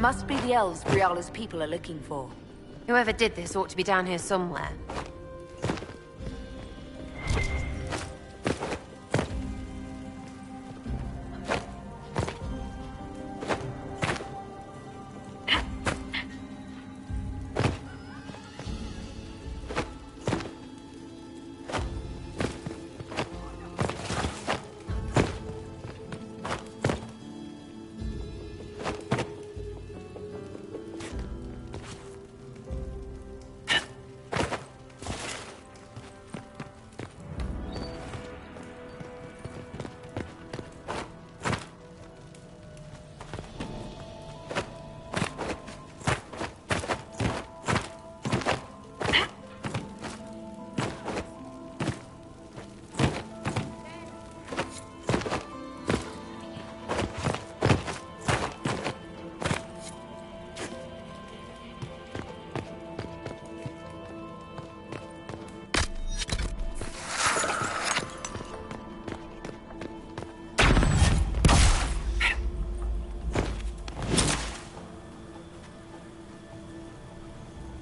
Must be the elves Briala's people are looking for. Whoever did this ought to be down here somewhere.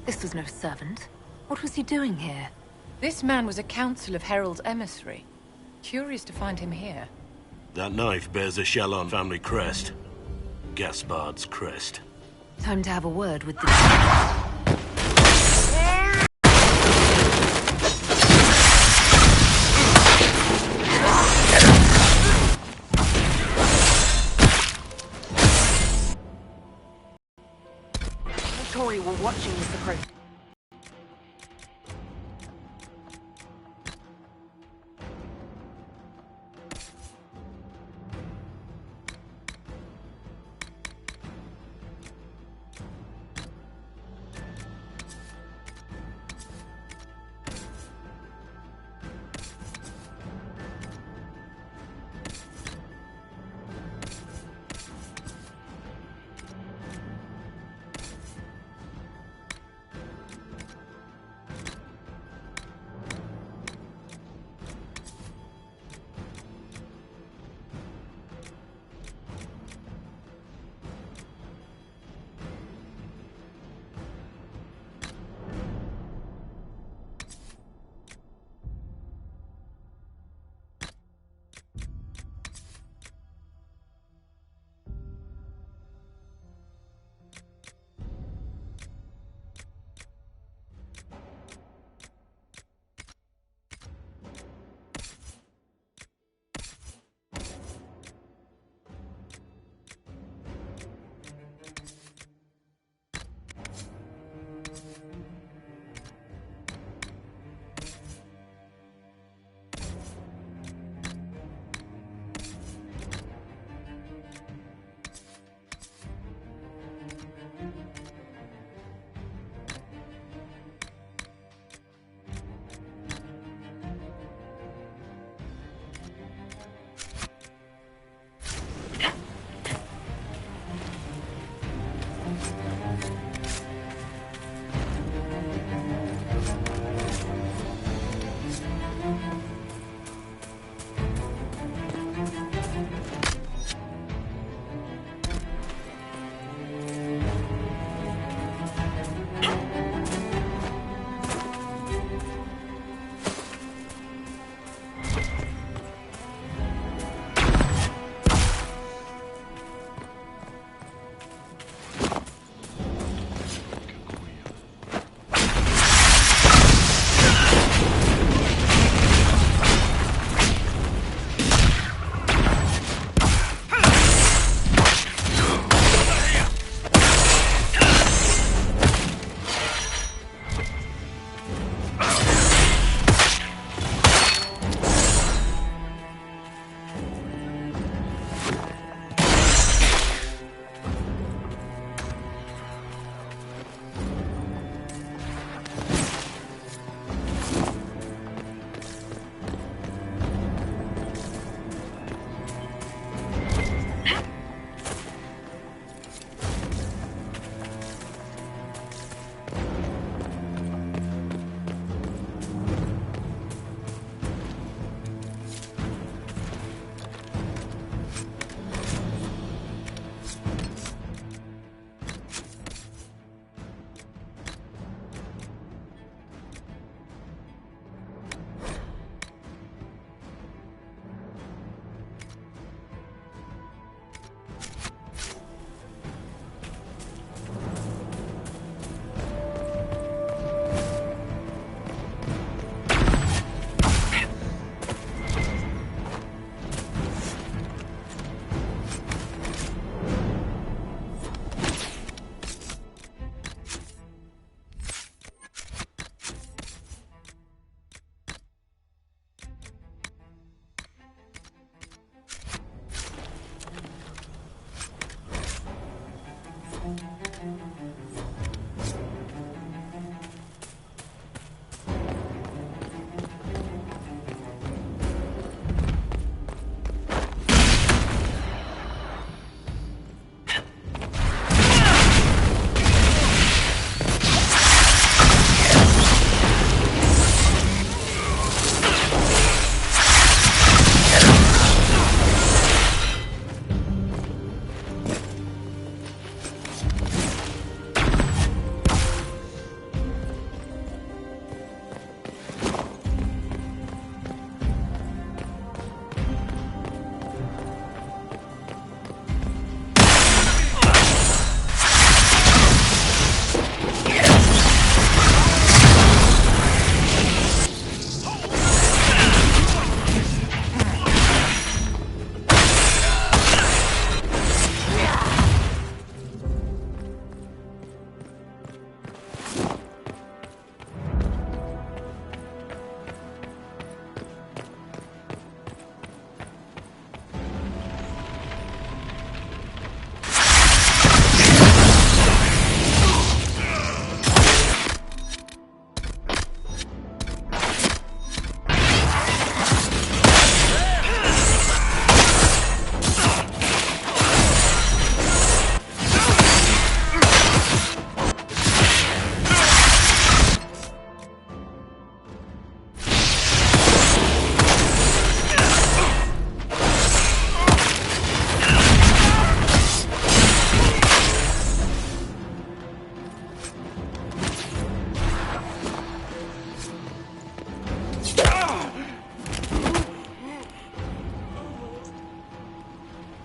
This was no servant. What was he doing here? This man was a Council of Herald's emissary. Curious to find him here. That knife bears a Shalon family crest. Gaspard's crest. Time to have a word with the... Tory were watching this approach.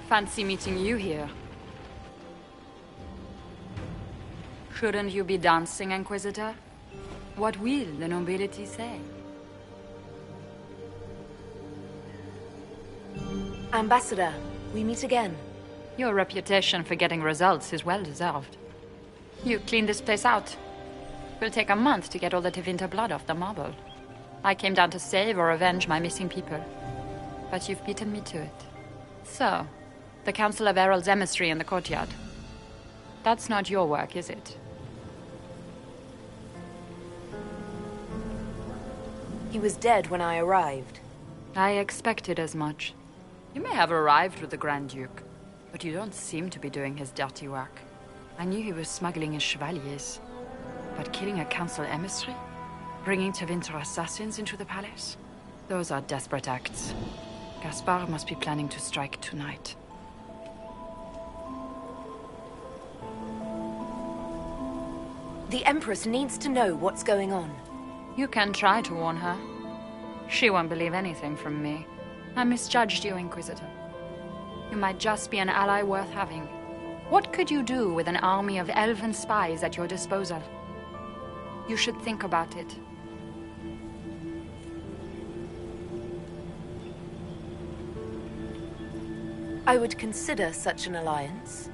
Fancy meeting you here. Shouldn't you be dancing, Inquisitor? What will the nobility say? Ambassador, we meet again. Your reputation for getting results is well deserved. You cleaned this place out. Will take a month to get all the Tevinter blood off the marble. I came down to save or avenge my missing people. But you've beaten me to it. So, the Council of Herald's emissary in the courtyard. That's not your work, is it? He was dead when I arrived. I expected as much. You may have arrived with the Grand Duke, but you don't seem to be doing his dirty work. I knew he was smuggling his chevaliers. But killing a council emissary? Bringing Tevinter assassins into the palace? Those are desperate acts. Gaspard must be planning to strike tonight. The Empress needs to know what's going on. You can try to warn her. She won't believe anything from me. I misjudged you, Inquisitor. You might just be an ally worth having. What could you do with an army of elven spies at your disposal? You should think about it. I would consider such an alliance.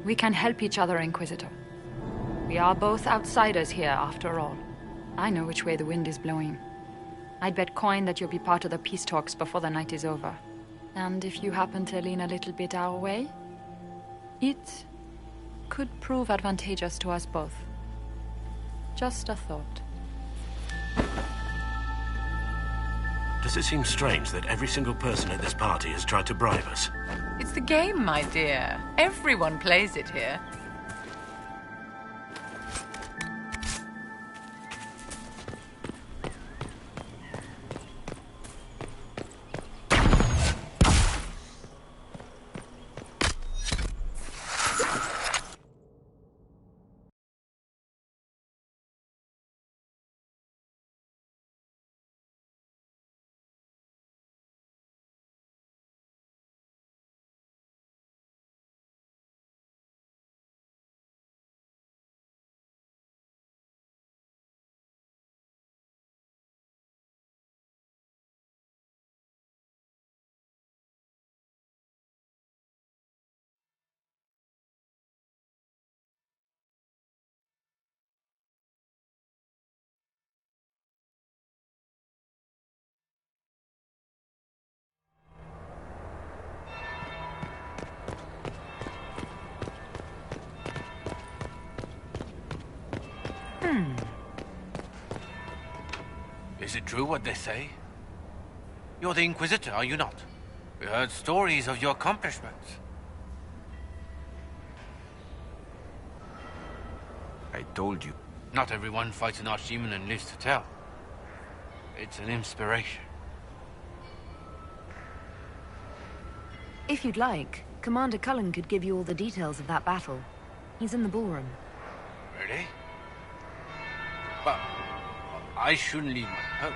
We can help each other, Inquisitor. We are both outsiders here, after all. I know which way the wind is blowing. I'd bet coin that you'll be part of the peace talks before the night is over. And if you happen to lean a little bit our way, it could prove advantageous to us both. Just a thought. Does it seem strange that every single person at this party has tried to bribe us? It's the game, my dear. Everyone plays it here. Is it true what they say? You're the Inquisitor, are you not? We heard stories of your accomplishments. I told you. Not everyone fights an archdemon and lives to tell. It's an inspiration. If you'd like, Commander Cullen could give you all the details of that battle. He's in the ballroom. Really? But I shouldn't leave my post.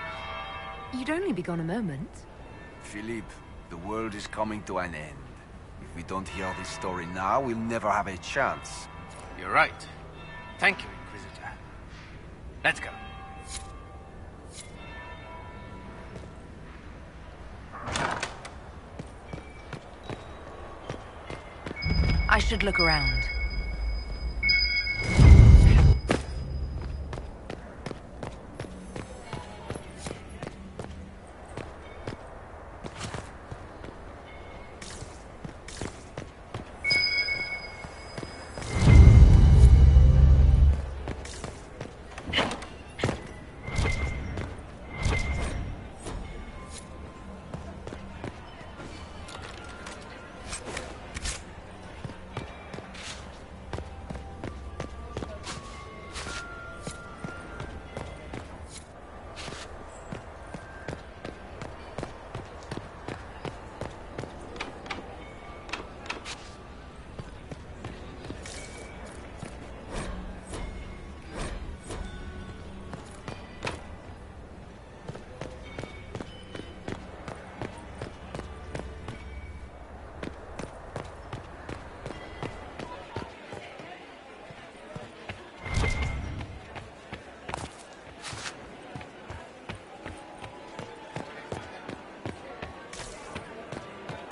You'd only be gone a moment. Philippe, the world is coming to an end. If we don't hear this story now, we'll never have a chance. You're right. Thank you, Inquisitor. Let's go. I should look around.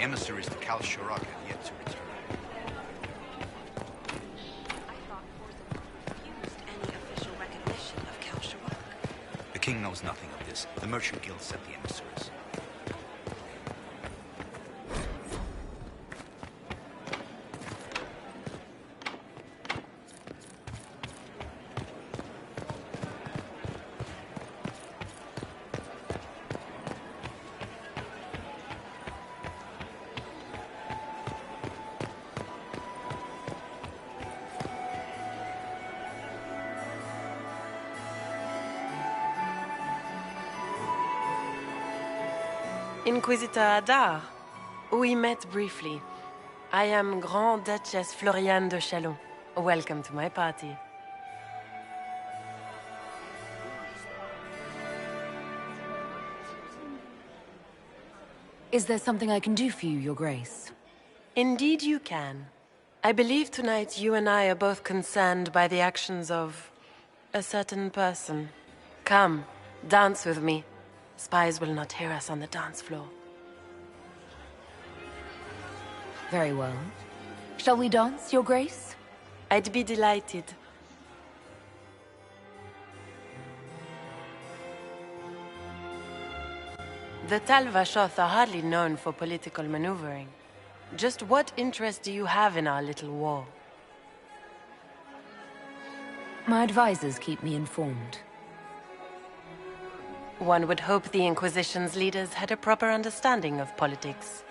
Emissaries to Kal Shirak have yet to return. I thought Korzybok refused any official recognition of Kal Shirak. The king knows nothing of this. The Merchant Guild sent the emissaries. Inquisitor Adar. We met briefly. I am Grand Duchess Floriane de Chalon. Welcome to my party. Is there something I can do for you, Your Grace? Indeed you can. I believe tonight you and I are both concerned by the actions of a certain person. Come, dance with me. Spies will not hear us on the dance floor. Very well. Shall we dance, Your Grace? I'd be delighted. The Tal Vashoth are hardly known for political maneuvering. Just what interest do you have in our little war? My advisors keep me informed. One would hope the Inquisition's leaders had a proper understanding of politics.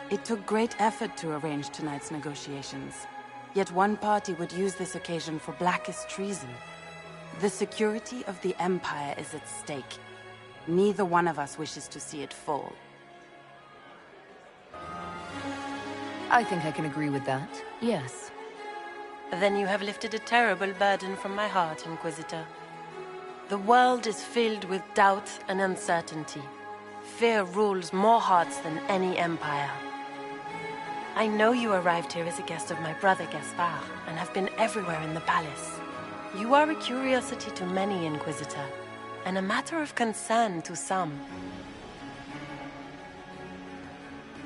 It took great effort to arrange tonight's negotiations. Yet one party would use this occasion for blackest treason. The security of the Empire is at stake. Neither one of us wishes to see it fall. I think I can agree with that, yes. Then you have lifted a terrible burden from my heart, Inquisitor. The world is filled with doubt and uncertainty. Fear rules more hearts than any empire. I know you arrived here as a guest of my brother Gaspard, and have been everywhere in the palace. You are a curiosity to many, Inquisitor, and a matter of concern to some.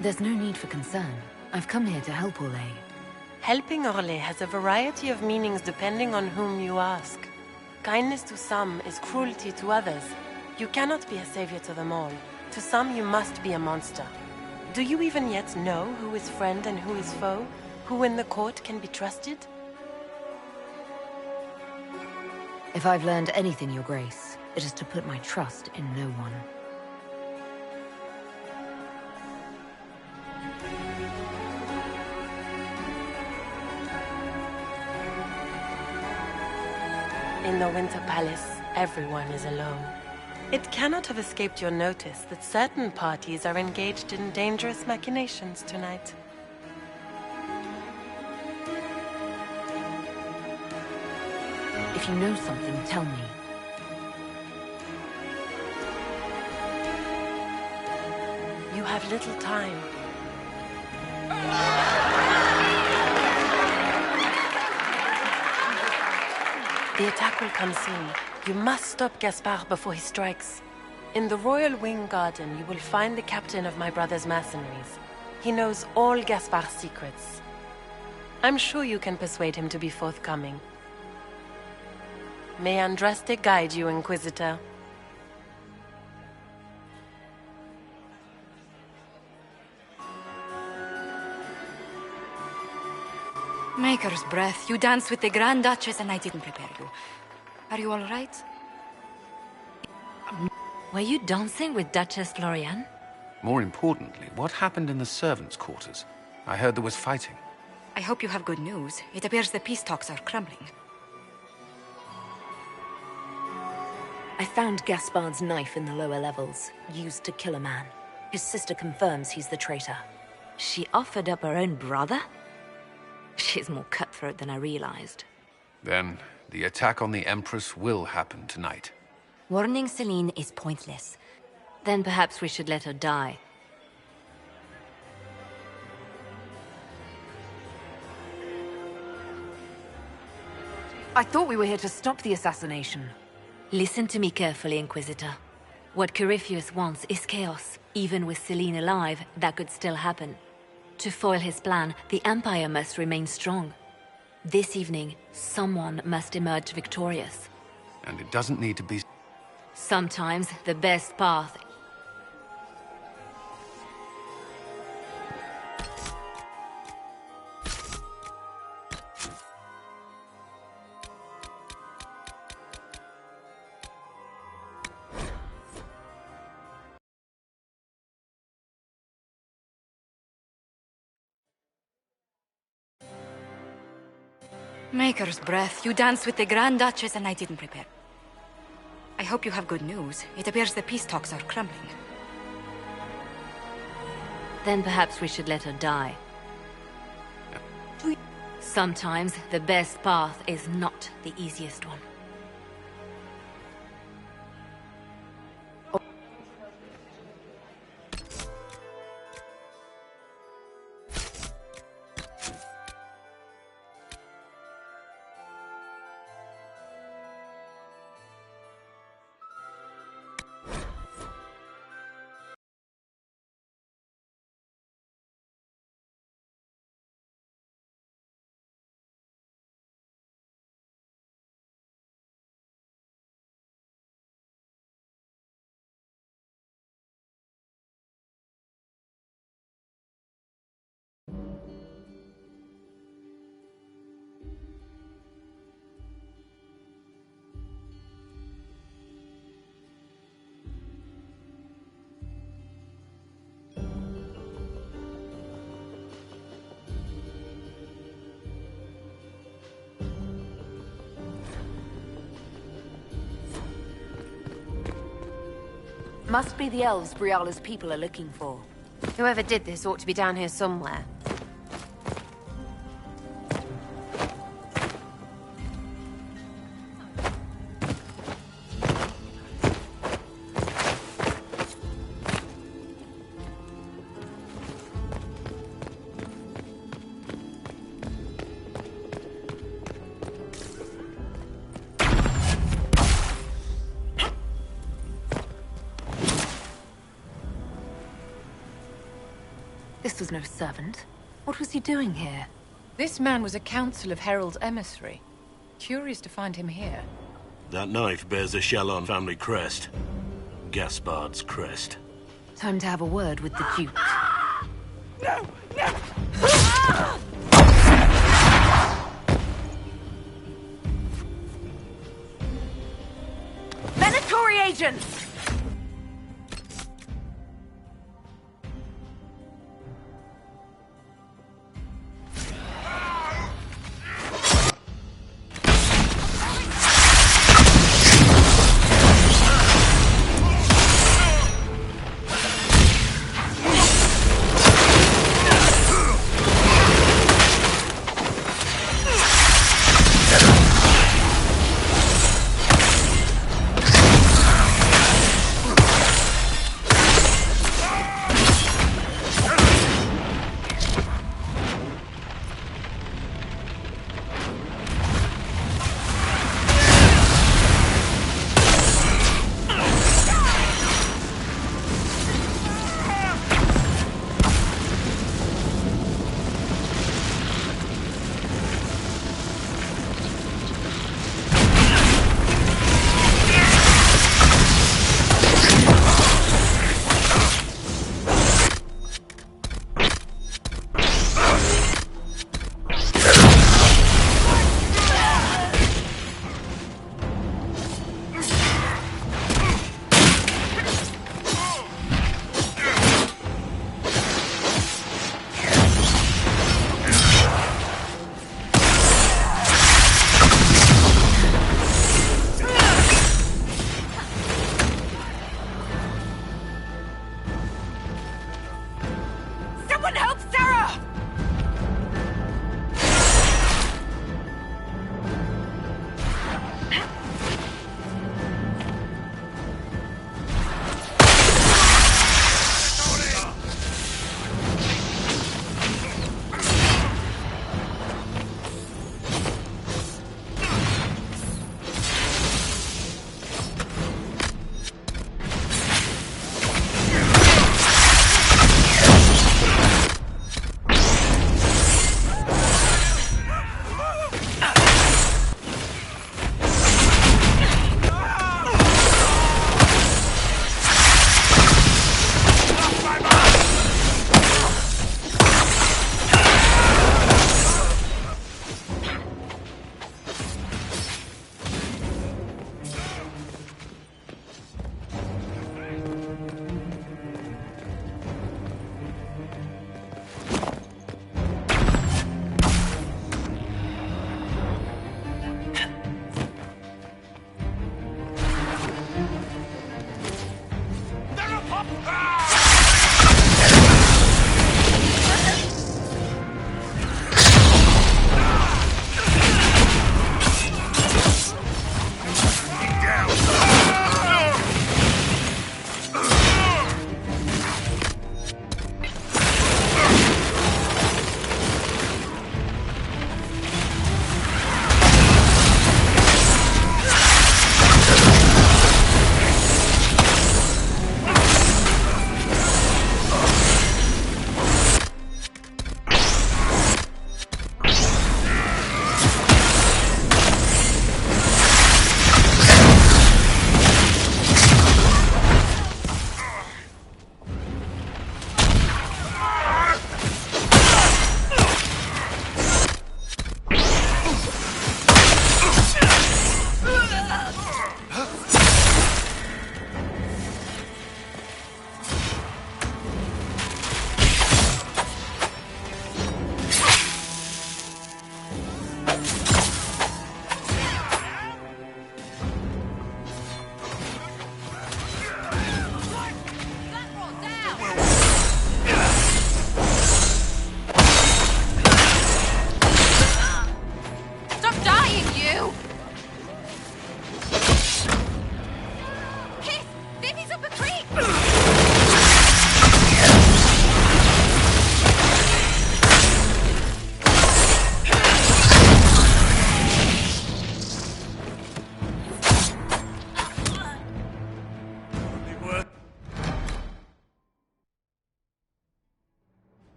There's no need for concern. I've come here to help Orlais. Helping Orlais has a variety of meanings depending on whom you ask. Kindness to some is cruelty to others. You cannot be a savior to them all. To some, you must be a monster. Do you even yet know who is friend and who is foe? Who in the court can be trusted? If I've learned anything, Your Grace, it is to put my trust in no one. In the Winter Palace, everyone is alone. It cannot have escaped your notice that certain parties are engaged in dangerous machinations tonight. If you know something, tell me. You have little time. The attack will come soon. You must stop Gaspard before he strikes. In the Royal Wing Garden, you will find the captain of my brother's mercenaries. He knows all Gaspard's secrets. I'm sure you can persuade him to be forthcoming. May Andraste guide you, Inquisitor. Maker's breath. You danced with the Grand Duchess and I didn't prepare you. Are you all right? Were you dancing with Duchess Floriane? More importantly, what happened in the servants' quarters? I heard there was fighting. I hope you have good news. It appears the peace talks are crumbling. I found Gaspard's knife in the lower levels, used to kill a man. His sister confirms he's the traitor. She offered up her own brother? She's more cutthroat than I realized. Then, the attack on the Empress will happen tonight. Warning Celine is pointless. Then perhaps we should let her die. I thought we were here to stop the assassination. Listen to me carefully, Inquisitor. What Corypheus wants is chaos. Even with Celine alive, that could still happen. To foil his plan, the Empire must remain strong. This evening, someone must emerge victorious. And it doesn't need to be... Sometimes the best path... Maker's breath. You danced with the Grand Duchess and I didn't prepare. I hope you have good news. It appears the peace talks are crumbling. Then perhaps we should let her die. Sometimes the best path is not the easiest one. Must be the elves Briala's people are looking for. Whoever did this ought to be down here somewhere. This was no servant. What was he doing here? This man was a Council of Herald's emissary. Curious to find him here. That knife bears a Shallon family crest. Gaspard's crest. Time to have a word with the Duke. No! No! Venatori agents!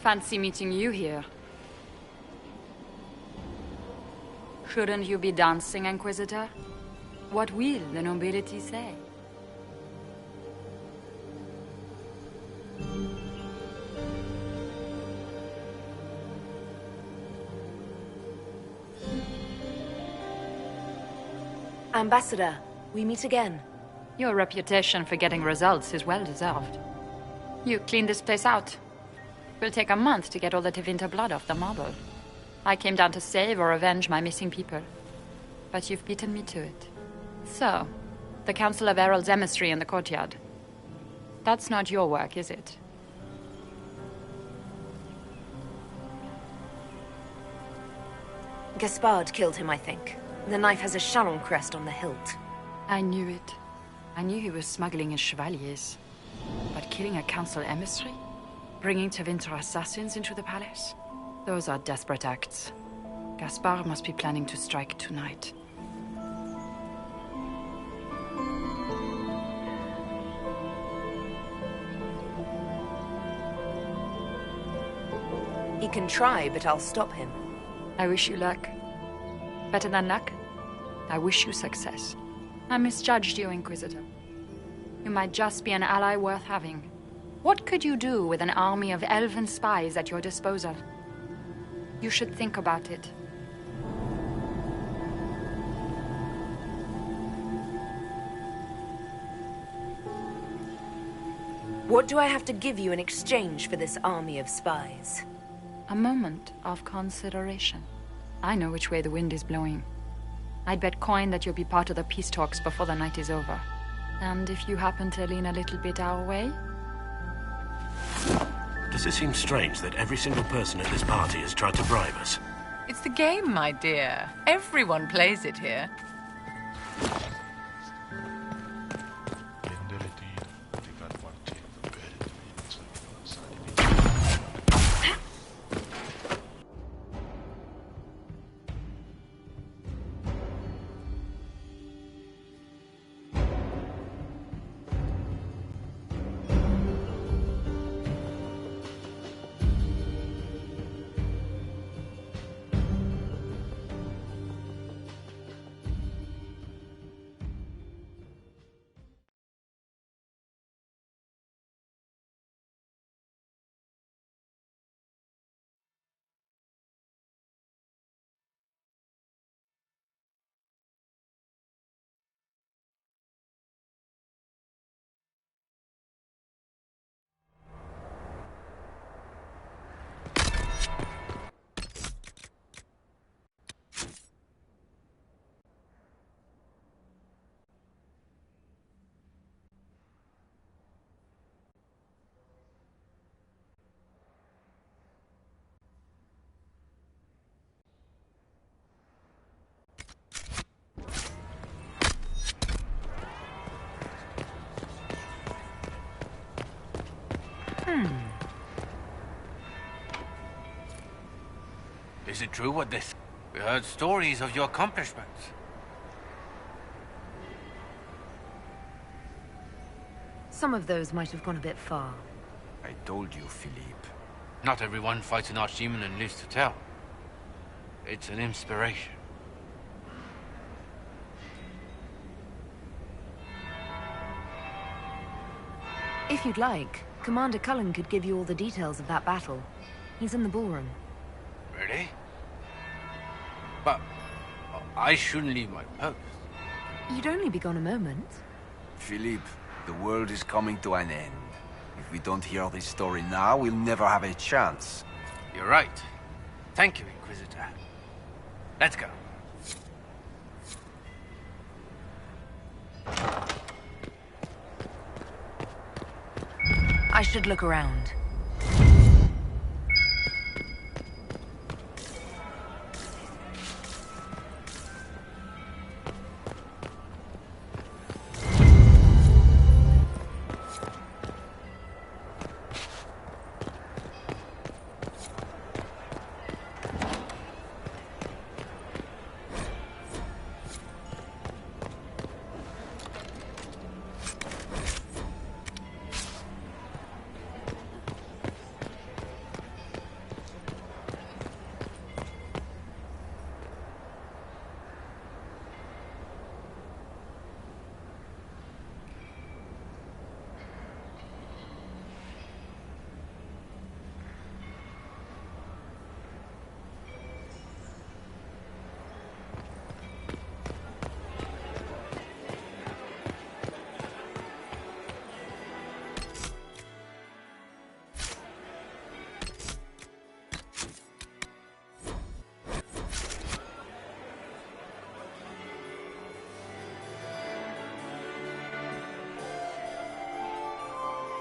Fancy meeting you here. Shouldn't you be dancing, Inquisitor? What will the nobility say? Ambassador, we meet again. Your reputation for getting results is well deserved. You cleaned this place out. It will take a month to get all the Tevinter blood off the marble. I came down to save or avenge my missing people. But you've beaten me to it. So, the Council of Herald's emissary in the courtyard. That's not your work, is it? Gaspard killed him, I think. The knife has a Chalon crest on the hilt. I knew it. I knew he was smuggling his chevaliers. But killing a council emissary? Bringing Tevinter assassins into the palace? Those are desperate acts. Gaspard must be planning to strike tonight. He can try, but I'll stop him. I wish you luck. Better than luck, I wish you success. I misjudged you, Inquisitor. You might just be an ally worth having. What could you do with an army of elven spies at your disposal? You should think about it. What do I have to give you in exchange for this army of spies? A moment of consideration. I know which way the wind is blowing. I'd bet coin that you'll be part of the peace talks before the night is over. And if you happen to lean a little bit our way... Does it seem strange that every single person at this party has tried to bribe us? It's the game, my dear. Everyone plays it here. Is it true what this? We heard stories of your accomplishments. Some of those might have gone a bit far. I told you, Philippe. Not everyone fights an archdemon and lives to tell. It's an inspiration. If you'd like, Commander Cullen could give you all the details of that battle. He's in the ballroom. Really? But I shouldn't leave my post. You'd only be gone a moment. Philippe, the world is coming to an end. If we don't hear this story now, we'll never have a chance. You're right. Thank you, Inquisitor. Let's go. I should look around.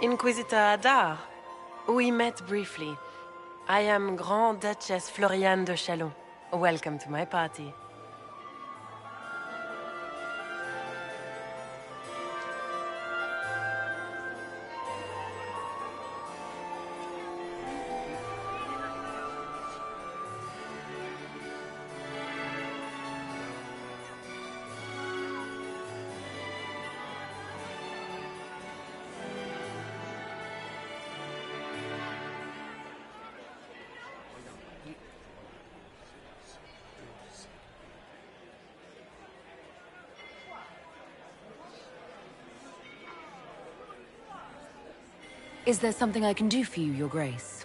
Inquisitor Adar. We met briefly. I am Grand Duchess Floriane de Chalon. Welcome to my party. Is there something I can do for you, Your Grace?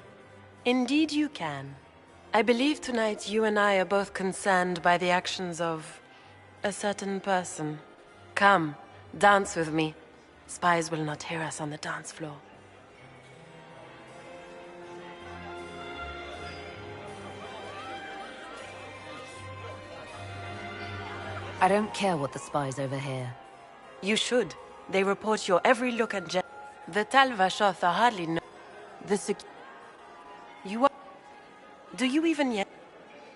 Indeed you can. I believe tonight you and I are both concerned by the actions of a certain person. Come, dance with me. Spies will not hear us on the dance floor. I don't care what the spies overhear. You should. They report your every look and gesture. The Talvashoth are hardly know. You are... Do you even yet?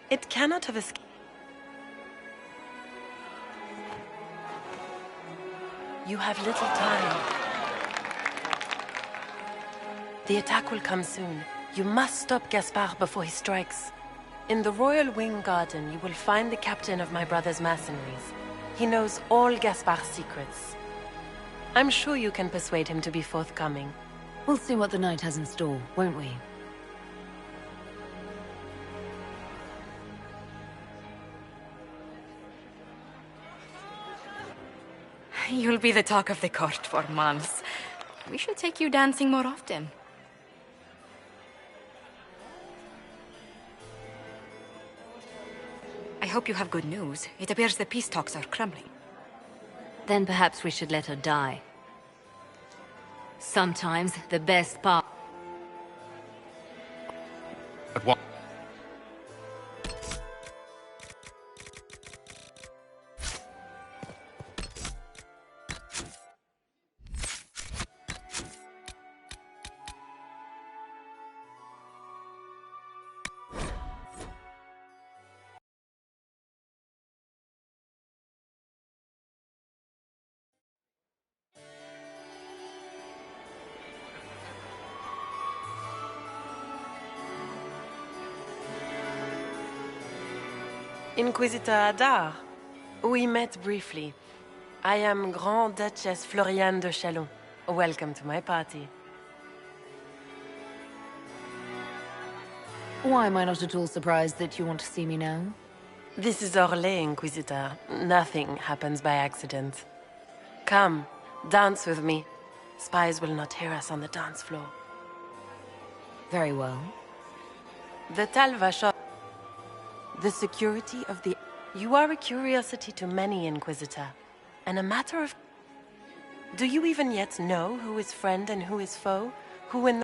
It cannot have escaped. You have little time. The attack will come soon. You must stop Gaspard before he strikes. In the Royal Wing Garden, you will find the captain of my brother's mercenaries. He knows all Gaspard's secrets. I'm sure you can persuade him to be forthcoming. We'll see what the night has in store, won't we? You'll be the talk of the court for months. We should take you dancing more often. I hope you have good news. It appears the peace talks are crumbling. Then perhaps we should let her die. Sometimes the best part... At what? Inquisitor Adar. We met briefly. I am Grand Duchess Floriane de Chalon. Welcome to my party. Why am I not at all surprised that you want to see me now? This is Orlais, Inquisitor. Nothing happens by accident. Come, dance with me. Spies will not hear us on the dance floor. Very well. The Talvashoth. The security of the... You are a curiosity to many, Inquisitor. And a matter of... Do you even yet know who is friend and who is foe? Who in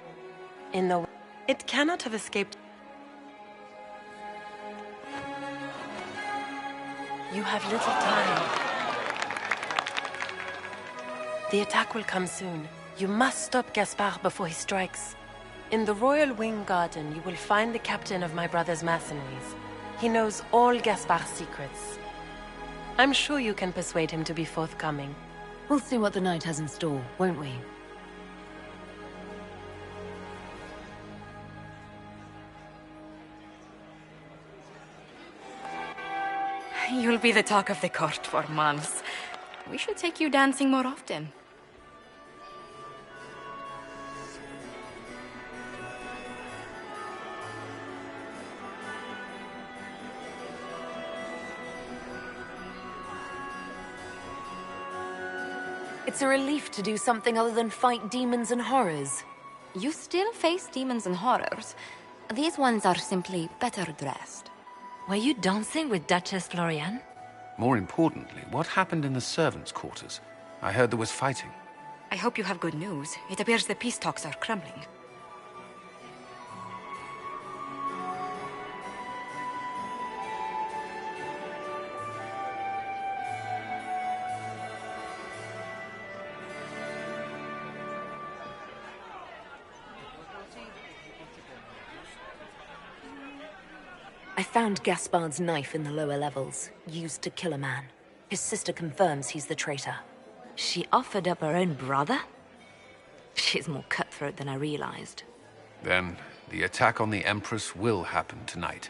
the... It cannot have escaped... You have little time. The attack will come soon. You must stop Gaspard before he strikes. In the Royal Wing Garden, you will find the captain of my brother's mercenaries. He knows all Gaspard's secrets. I'm sure you can persuade him to be forthcoming. We'll see what the night has in store, won't we? You'll be the talk of the court for months. We should take you dancing more often. It's a relief to do something other than fight demons and horrors. You still face demons and horrors. These ones are simply better dressed. Were you dancing with Duchess Floriane? More importantly, what happened in the servants' quarters? I heard there was fighting. I hope you have good news. It appears the peace talks are crumbling. I found Gaspard's knife in the lower levels, used to kill a man. His sister confirms he's the traitor. She offered up her own brother? She's more cutthroat than I realized. Then, the attack on the Empress will happen tonight.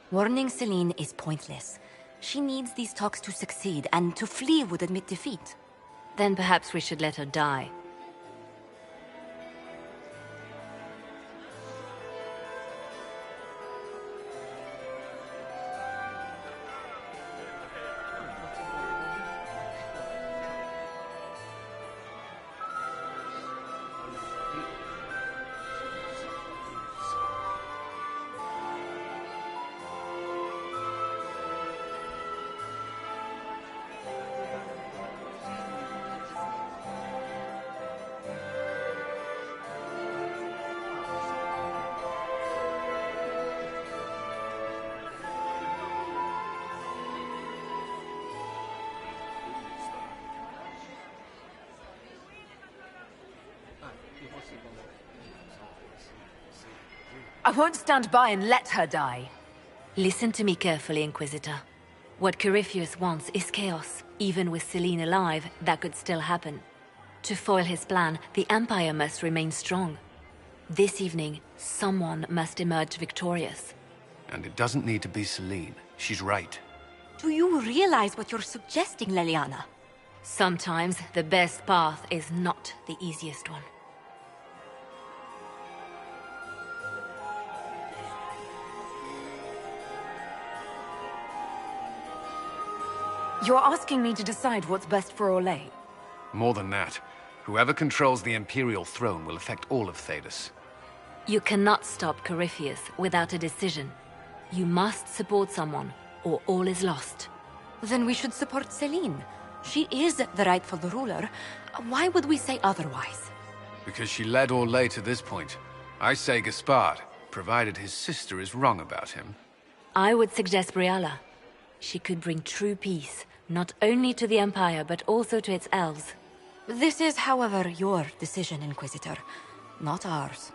Warning Celine is pointless. She needs these talks to succeed, and to flee would admit defeat. Then perhaps we should let her die. I won't stand by and let her die. Listen to me carefully, Inquisitor. What Corypheus wants is chaos. Even with Celine alive, that could still happen. To foil his plan, the Empire must remain strong. This evening, someone must emerge victorious. And it doesn't need to be Celine. She's right. Do you realize what you're suggesting, Leliana? Sometimes the best path is not the easiest one. You're asking me to decide what's best for Orlais? More than that, whoever controls the Imperial throne will affect all of Thedas. You cannot stop Corypheus without a decision. You must support someone, or all is lost. Then we should support Celine. She is the rightful ruler. Why would we say otherwise? Because she led Orlais to this point. I say Gaspard, provided his sister is wrong about him. I would suggest Briala. She could bring true peace, not only to the Empire, but also to its elves. This is, however, your decision, Inquisitor, not ours.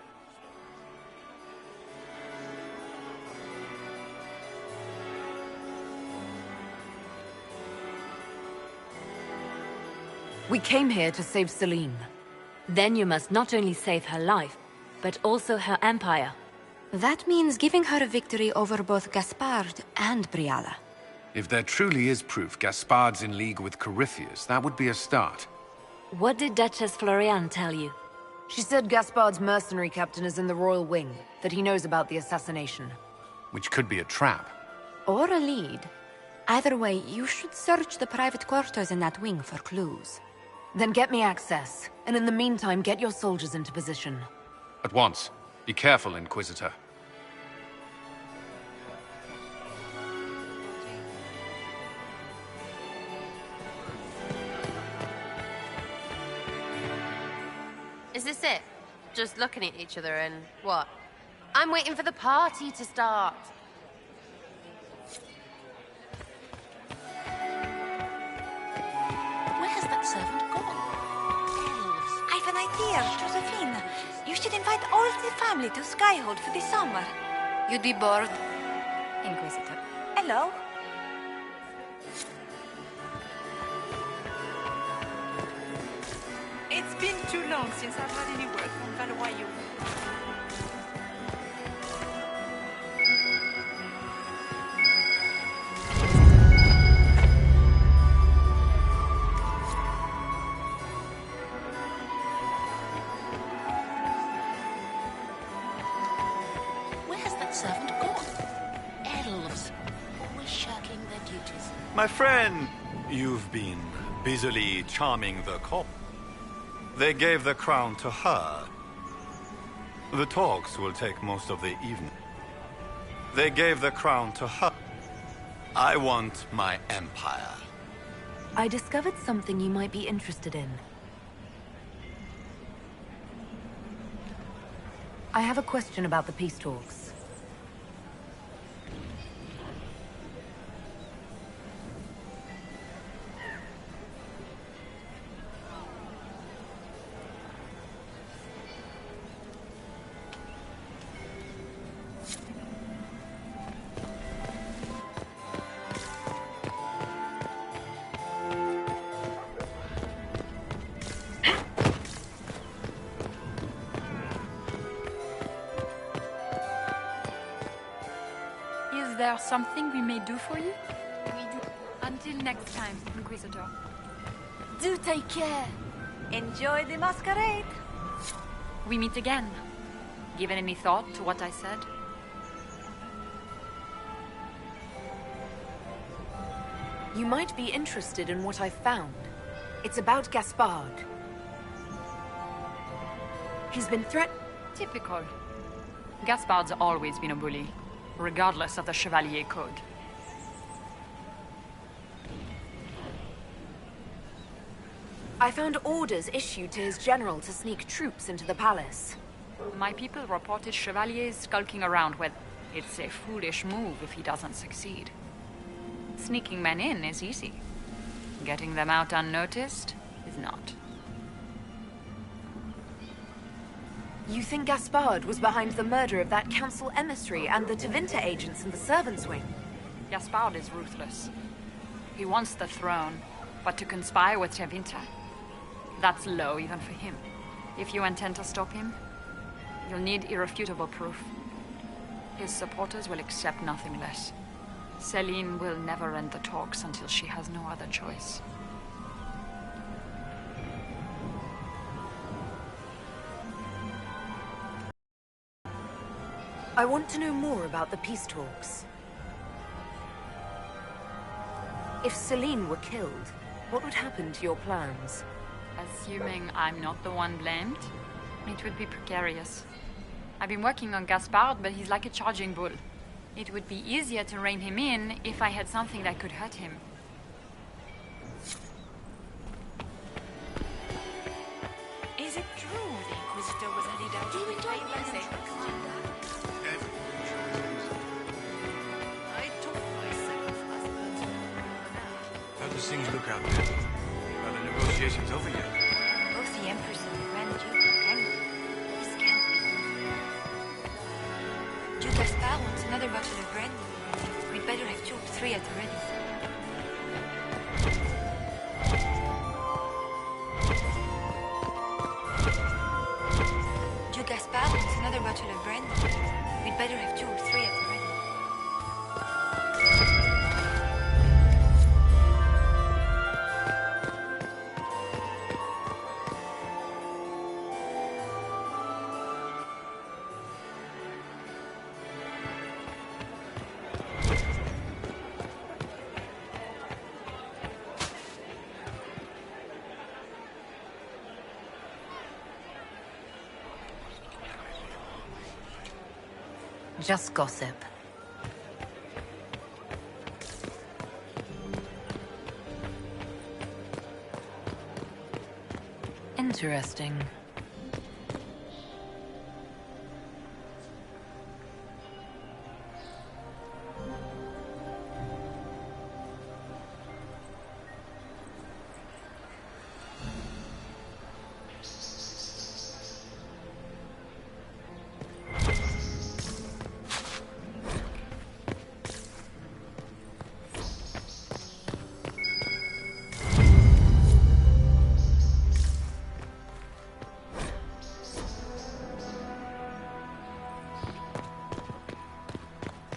We came here to save Celine. Then you must not only save her life, but also her empire. That means giving her a victory over both Gaspard and Briala. If there truly is proof Gaspard's in league with Corypheus, that would be a start. What did Duchess Floriane tell you? She said Gaspard's mercenary captain is in the Royal Wing, that he knows about the assassination. Which could be a trap. Or a lead. Either way, you should search the private quarters in that wing for clues. Then get me access, and in the meantime, get your soldiers into position. At once. Be careful, Inquisitor. Is this it? Just looking at each other and what? I'm waiting for the party to start. Where has that servant gone? Elves. I've an idea, Josephine. You should invite all the family to Skyhold for the summer. You'd be bored, Inquisitor. Hello? It's been too long since I've had any word from Valois. Where has that servant gone? Elves, always shirking their duties. My friend, you've been busily charming the court. They gave the crown to her. The talks will take most of the evening. They gave the crown to her. I want my empire. I discovered something you might be interested in. I have a question about the peace talks. there something we may do for you? We do. Until next time, Inquisitor. Do take care. Enjoy the masquerade. We meet again. Given any thought to what I said? You might be interested in what I've found. It's about Gaspard. He's been Typical. Gaspard's always been a bully, regardless of the Chevalier Code. I found orders issued to his general to sneak troops into the palace. My people reported Chevaliers skulking around with... It's a foolish move if he doesn't succeed. Sneaking men in is easy. Getting them out unnoticed is not. You think Gaspard was behind the murder of that council emissary and the Tevinter agents in the servants' wing? Gaspard is ruthless. He wants the throne, but to conspire with Tevinter, that's low even for him. If you intend to stop him, you'll need irrefutable proof. His supporters will accept nothing less. Celine will never end the talks until she has no other choice. I want to know more about the peace talks. If Celine were killed, what would happen to your plans? Assuming I'm not the one blamed, it would be precarious. I've been working on Gaspard, but he's like a charging bull. It would be easier to rein him in if I had something that could hurt him. Is it true the Inquisitor was headed out to betray Leslie? I told myself husband. How does things look out there? Are the negotiations over yet? Both the Empress and the Grand Duke are angry. This can't be. Duke Gaspard wants another bottle of brandy. We'd better have 2 or 3 at the ready. Duke Gaspard wants another bottle of brandy. We'd better have 2 or 3 at the ready. Just gossip. Interesting.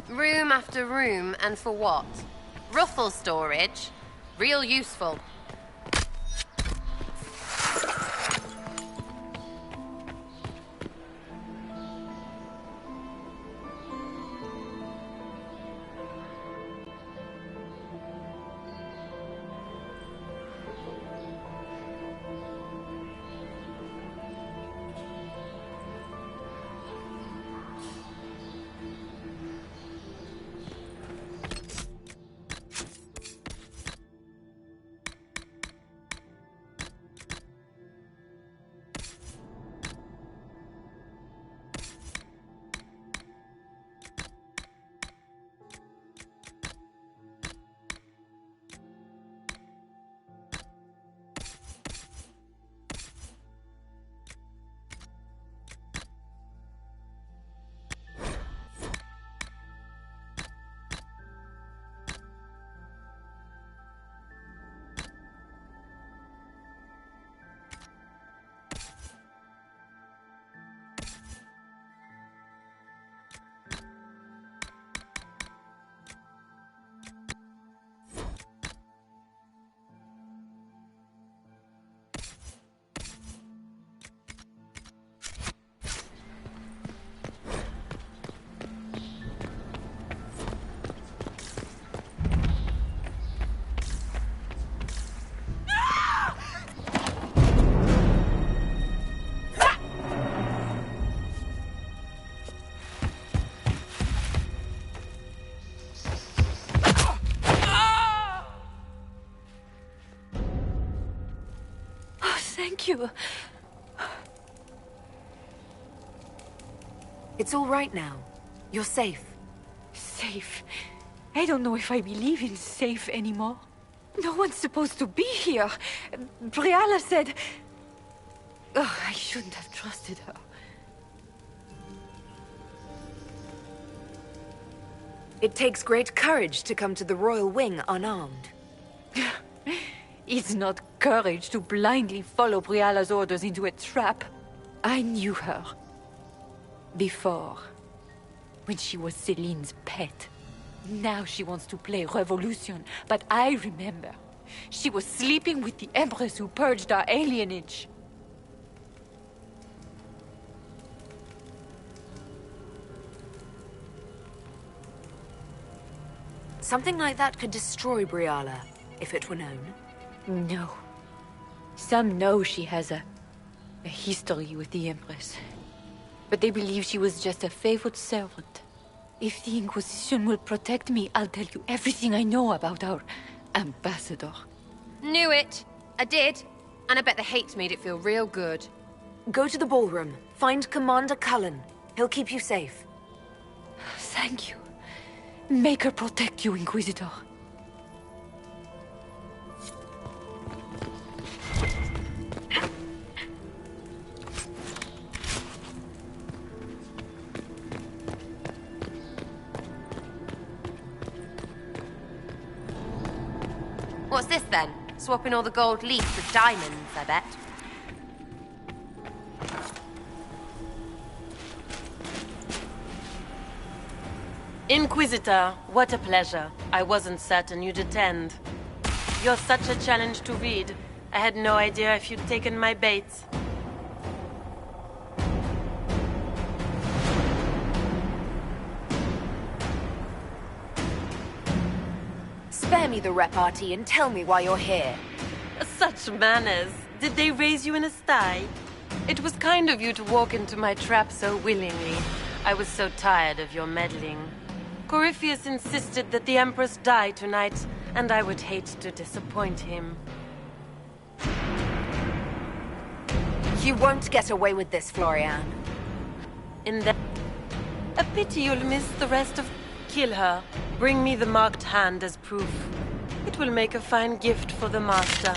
Room after room, and for what? Ruffle storage? Real useful. Thank you. It's all right now. You're safe. Safe? I don't know if I believe in safe anymore. No one's supposed to be here. Briala said... Oh, I shouldn't have trusted her. It takes great courage to come to the Royal Wing unarmed. It's not courage to blindly follow Briala's orders into a trap. I knew her. Before. When she was Celine's pet. Now she wants to play revolution, but I remember. She was sleeping with the Empress who purged our alienage. Something like that could destroy Briala, if it were known. No. Some know she has a history with the Empress. But they believe she was just a favored servant. If the Inquisition will protect me, I'll tell you everything I know about our ambassador. Knew it. I did. And I bet the hate made it feel real good. Go to the ballroom. Find Commander Cullen. He'll keep you safe. Thank you. Make her protect you, Inquisitor. What's this then? Swapping all the gold leaf for diamonds, I bet. Inquisitor, what a pleasure. I wasn't certain you'd attend. You're such a challenge to read. I had no idea if you'd taken my bait. Spare me the repartee and tell me why you're here. Such manners. Did they raise you in a sty? It was kind of you to walk into my trap so willingly. I was so tired of your meddling. Corypheus insisted that the Empress die tonight, and I would hate to disappoint him. You won't get away with this, Florian. In that... A pity you'll miss the rest of... Kill her. Bring me the marked hand as proof. It will make a fine gift for the Master.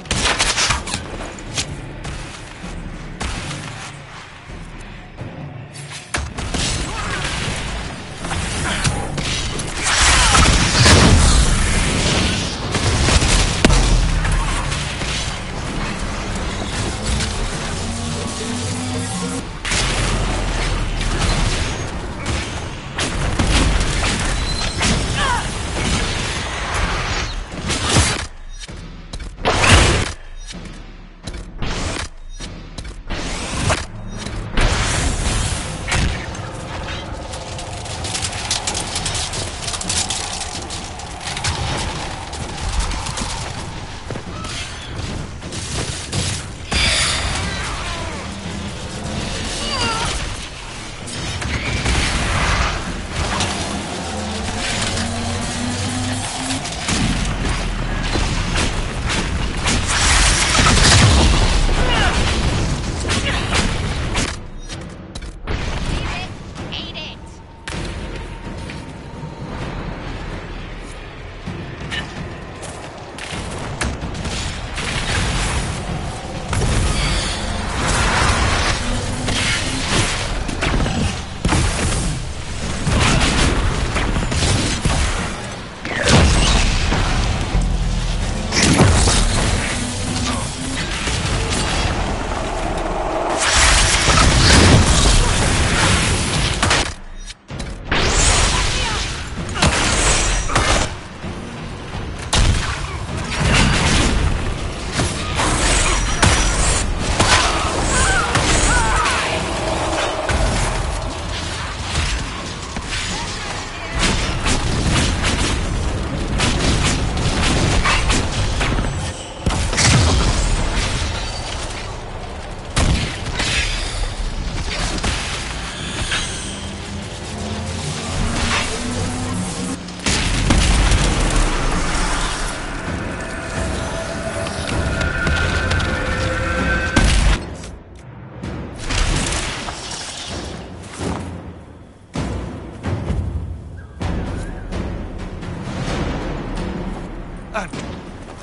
And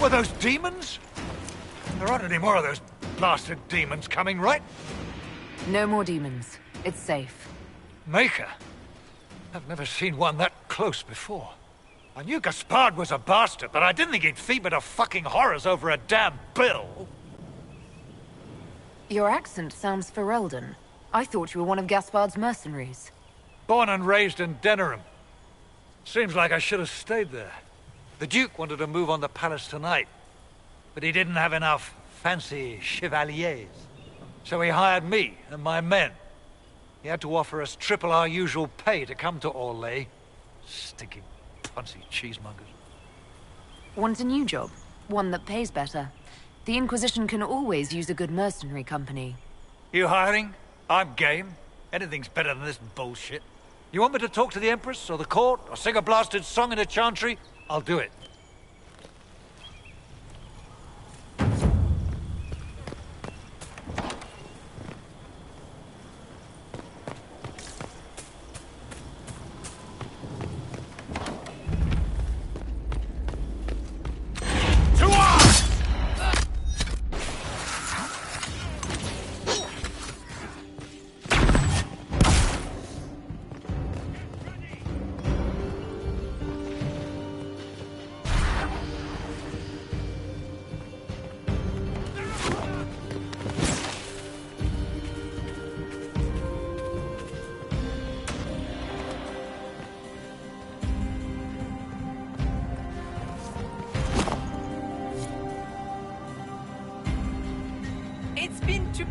were those demons? There aren't any more of those blasted demons coming, right? No more demons. It's safe. Maker? I've never seen one that close before. I knew Gaspard was a bastard, but I didn't think he'd feed me to fucking horrors over a damn bill. Your accent sounds Ferelden. I thought you were one of Gaspard's mercenaries. Born and raised in Denerim. Seems like I should have stayed there. The Duke wanted to move on the palace tonight, but he didn't have enough fancy chevaliers. So he hired me and my men. He had to offer us triple our usual pay to come to Orlais. Stinking punsy cheesemongers. Want a new job? One that pays better. The Inquisition can always use a good mercenary company. You hiring? I'm game. Anything's better than this bullshit. You want me to talk to the Empress, or the court, or sing a blasted song in a chantry? I'll do it. It's been too...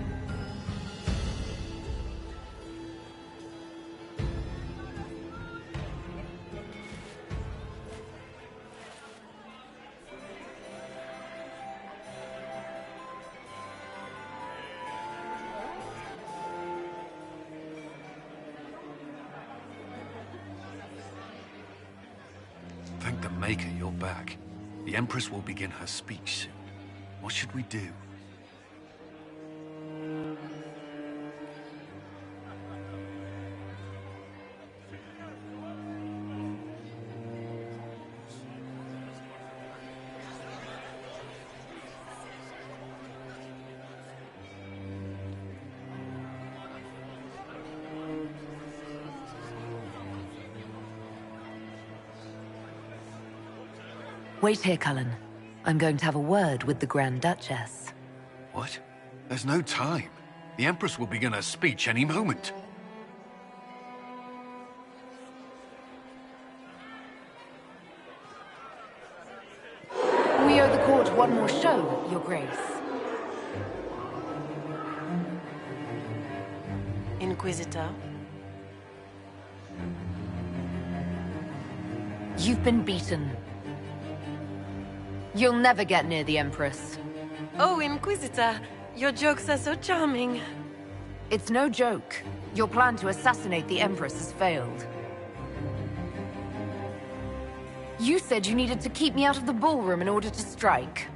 Thank the Maker you're back. The Empress will begin her speech soon. What should we do? Wait here, Cullen. I'm going to have a word with the Grand Duchess. What? There's no time. The Empress will begin her speech any moment. We owe the court one more show, Your Grace. Inquisitor? You've been beaten. You'll never get near the Empress. Oh, Inquisitor, your jokes are so charming. It's no joke. Your plan to assassinate the Empress has failed. You said you needed to keep me out of the ballroom in order to strike.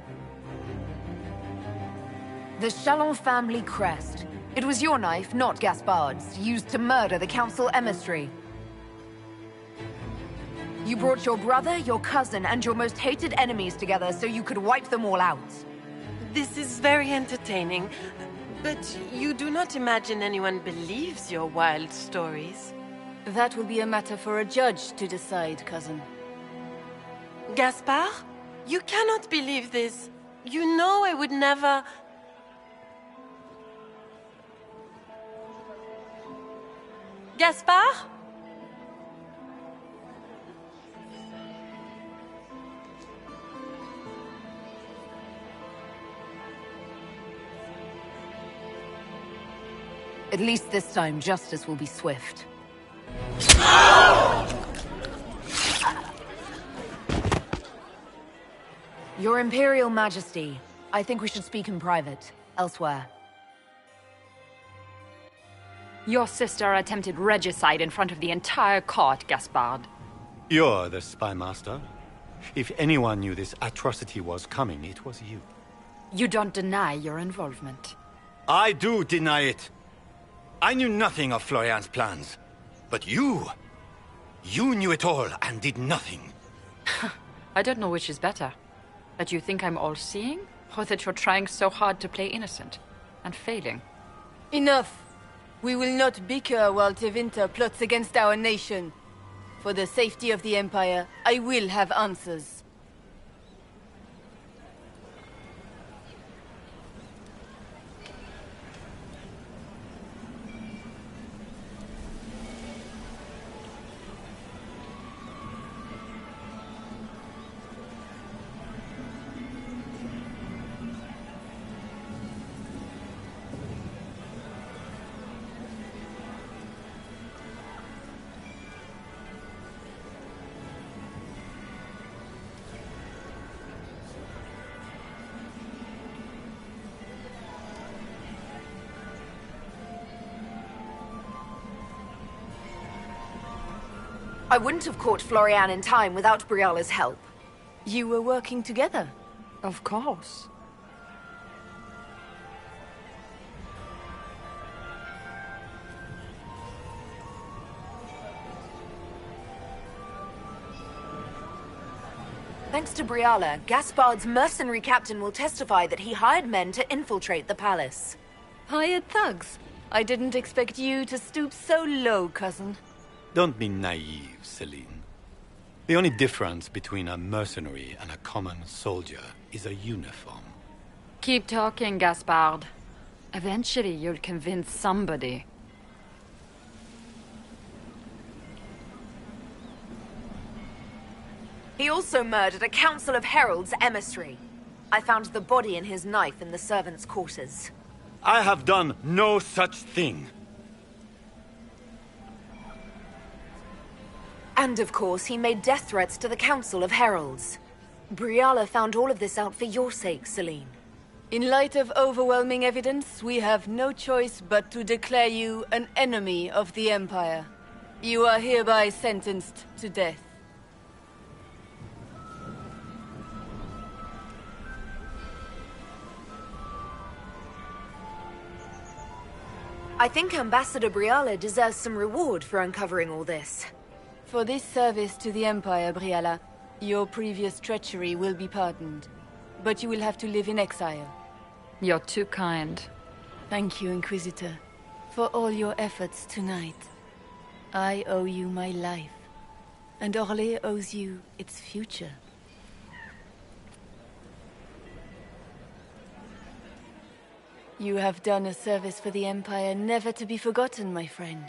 The Chalon family crest. It was your knife, not Gaspard's, used to murder the Council emissary. You brought your brother, your cousin, and your most hated enemies together so you could wipe them all out. This is very entertaining, but you do not imagine anyone believes your wild stories. That will be a matter for a judge to decide, cousin. Gaspard? You cannot believe this. You know I would never... Gaspard? At least this time, justice will be swift. Your Imperial Majesty, I think we should speak in private, elsewhere. Your sister attempted regicide in front of the entire court, Gaspard. You're the spy master. If anyone knew this atrocity was coming, it was you. You don't deny your involvement. I do deny it. I knew nothing of Florian's plans. But you knew it all and did nothing. I don't know which is better. That you think I'm all-seeing? Or that you're trying so hard to play innocent? And failing? Enough! We will not bicker while Tevinter plots against our nation. For the safety of the Empire, I will have answers. I wouldn't have caught Florian in time without Briala's help. You were working together? Of course. Thanks to Briala, Gaspard's mercenary captain will testify that he hired men to infiltrate the palace. Hired thugs? I didn't expect you to stoop so low, cousin. Don't be naive, Celine. The only difference between a mercenary and a common soldier is a uniform. Keep talking, Gaspard. Eventually you'll convince somebody. He also murdered a Council of Heralds emissary. I found the body and his knife in the servants' quarters. I have done no such thing. And of course, he made death threats to the Council of Heralds. Briala found all of this out for your sake, Celine. In light of overwhelming evidence, we have no choice but to declare you an enemy of the Empire. You are hereby sentenced to death. I think Ambassador Briala deserves some reward for uncovering all this. For this service to the Empire, Briala, your previous treachery will be pardoned. But you will have to live in exile. You're too kind. Thank you, Inquisitor, for all your efforts tonight. I owe you my life, and Orlais owes you its future. You have done a service for the Empire never to be forgotten, my friend.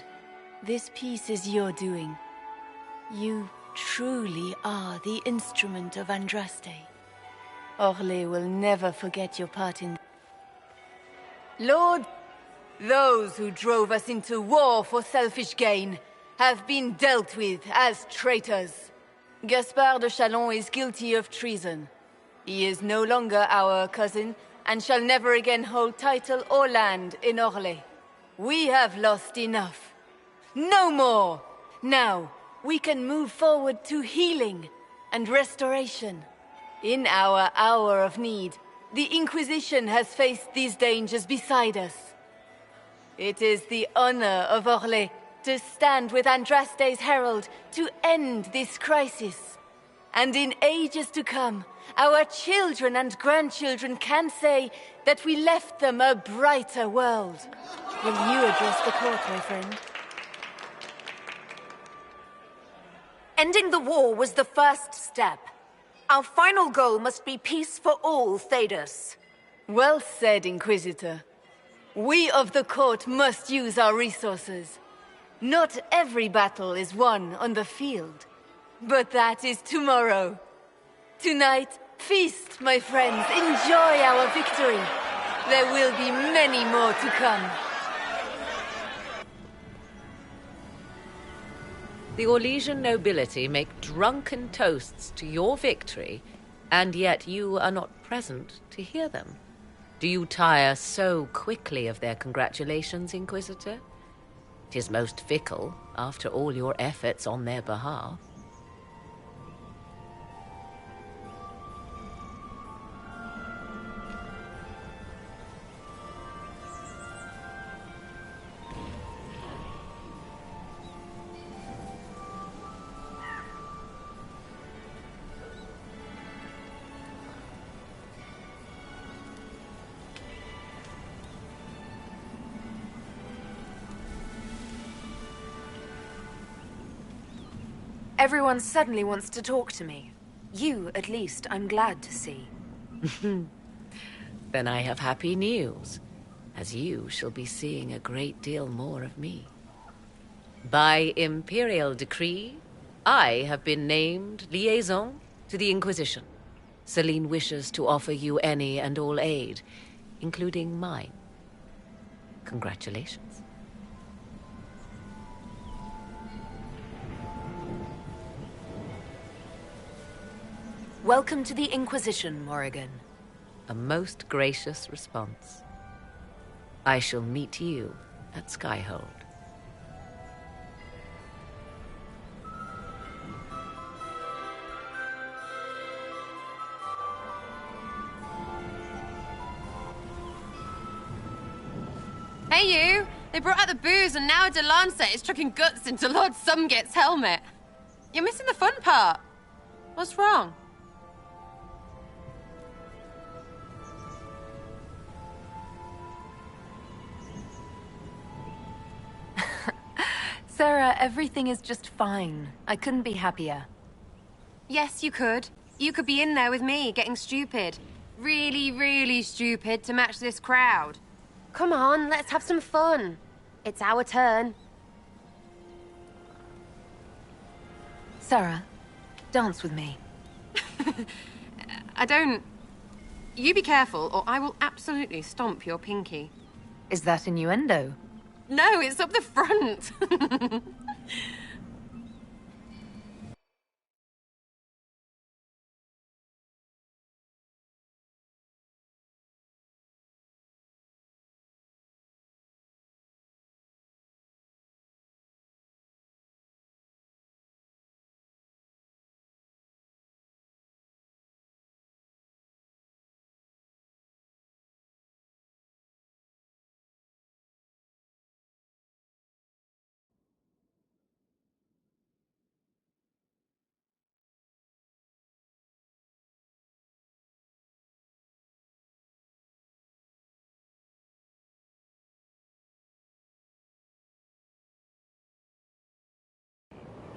This piece is your doing. You truly are the instrument of Andraste. Orlais will never forget your part in... Lord, those who drove us into war for selfish gain have been dealt with as traitors. Gaspard de Chalon is guilty of treason. He is no longer our cousin, and shall never again hold title or land in Orlais. We have lost enough. No more! Now, we can move forward to healing and restoration. In our hour of need, the Inquisition has faced these dangers beside us. It is the honor of Orlais to stand with Andraste's herald to end this crisis. And in ages to come, our children and grandchildren can say that we left them a brighter world. Will you address the court, my friend? Ending the war was the first step. Our final goal must be peace for all Thedas. Well said, Inquisitor. We of the court must use our resources. Not every battle is won on the field. But that is tomorrow. Tonight, feast, my friends. Enjoy our victory. There will be many more to come. The Orlesian nobility make drunken toasts to your victory, and yet you are not present to hear them. Do you tire so quickly of their congratulations, Inquisitor? 'Tis most fickle, after all your efforts on their behalf. Everyone suddenly wants to talk to me. You, at least, I'm glad to see. Then I have happy news, as you shall be seeing a great deal more of me. By imperial decree, I have been named liaison to the Inquisition. Celine wishes to offer you any and all aid, including mine. Congratulations. Welcome to the Inquisition, Morrigan. A most gracious response. I shall meet you at Skyhold. Hey you! They brought out the booze and now De Lancet is chucking guts into Lord Sumget's helmet. You're missing the fun part. What's wrong? Sarah, everything is just fine. I couldn't be happier. Yes, you could. You could be in there with me, getting stupid. Really, really stupid to match this crowd. Come on, let's have some fun. It's our turn. Sarah, dance with me. I don't... You be careful, or I will absolutely stomp your pinky. Is that innuendo? No, it's up the front.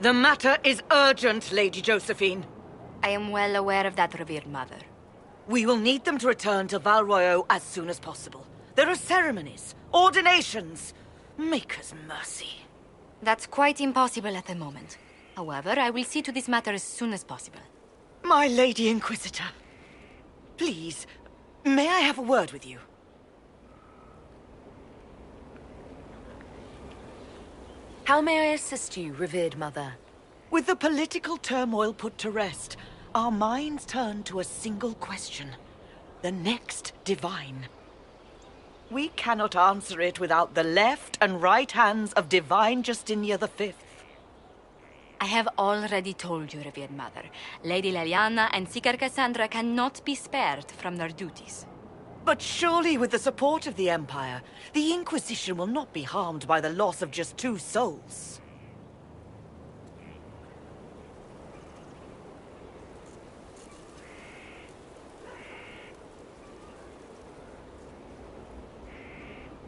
The matter is urgent, Lady Josephine. I am well aware of that, revered mother. We will need them to return to Val Royeaux as soon as possible. There are ceremonies, ordinations. Make us mercy. That's quite impossible at the moment. However, I will see to this matter as soon as possible. My Lady Inquisitor, please, may I have a word with you? How may I assist you, revered mother? With the political turmoil put to rest, our minds turn to a single question. The next divine. We cannot answer it without the left and right hands of Divine Justinia V. I have already told you, revered mother. Lady Leliana and Seeker Cassandra cannot be spared from their duties. But surely with the support of the Empire, the Inquisition will not be harmed by the loss of just 2 souls.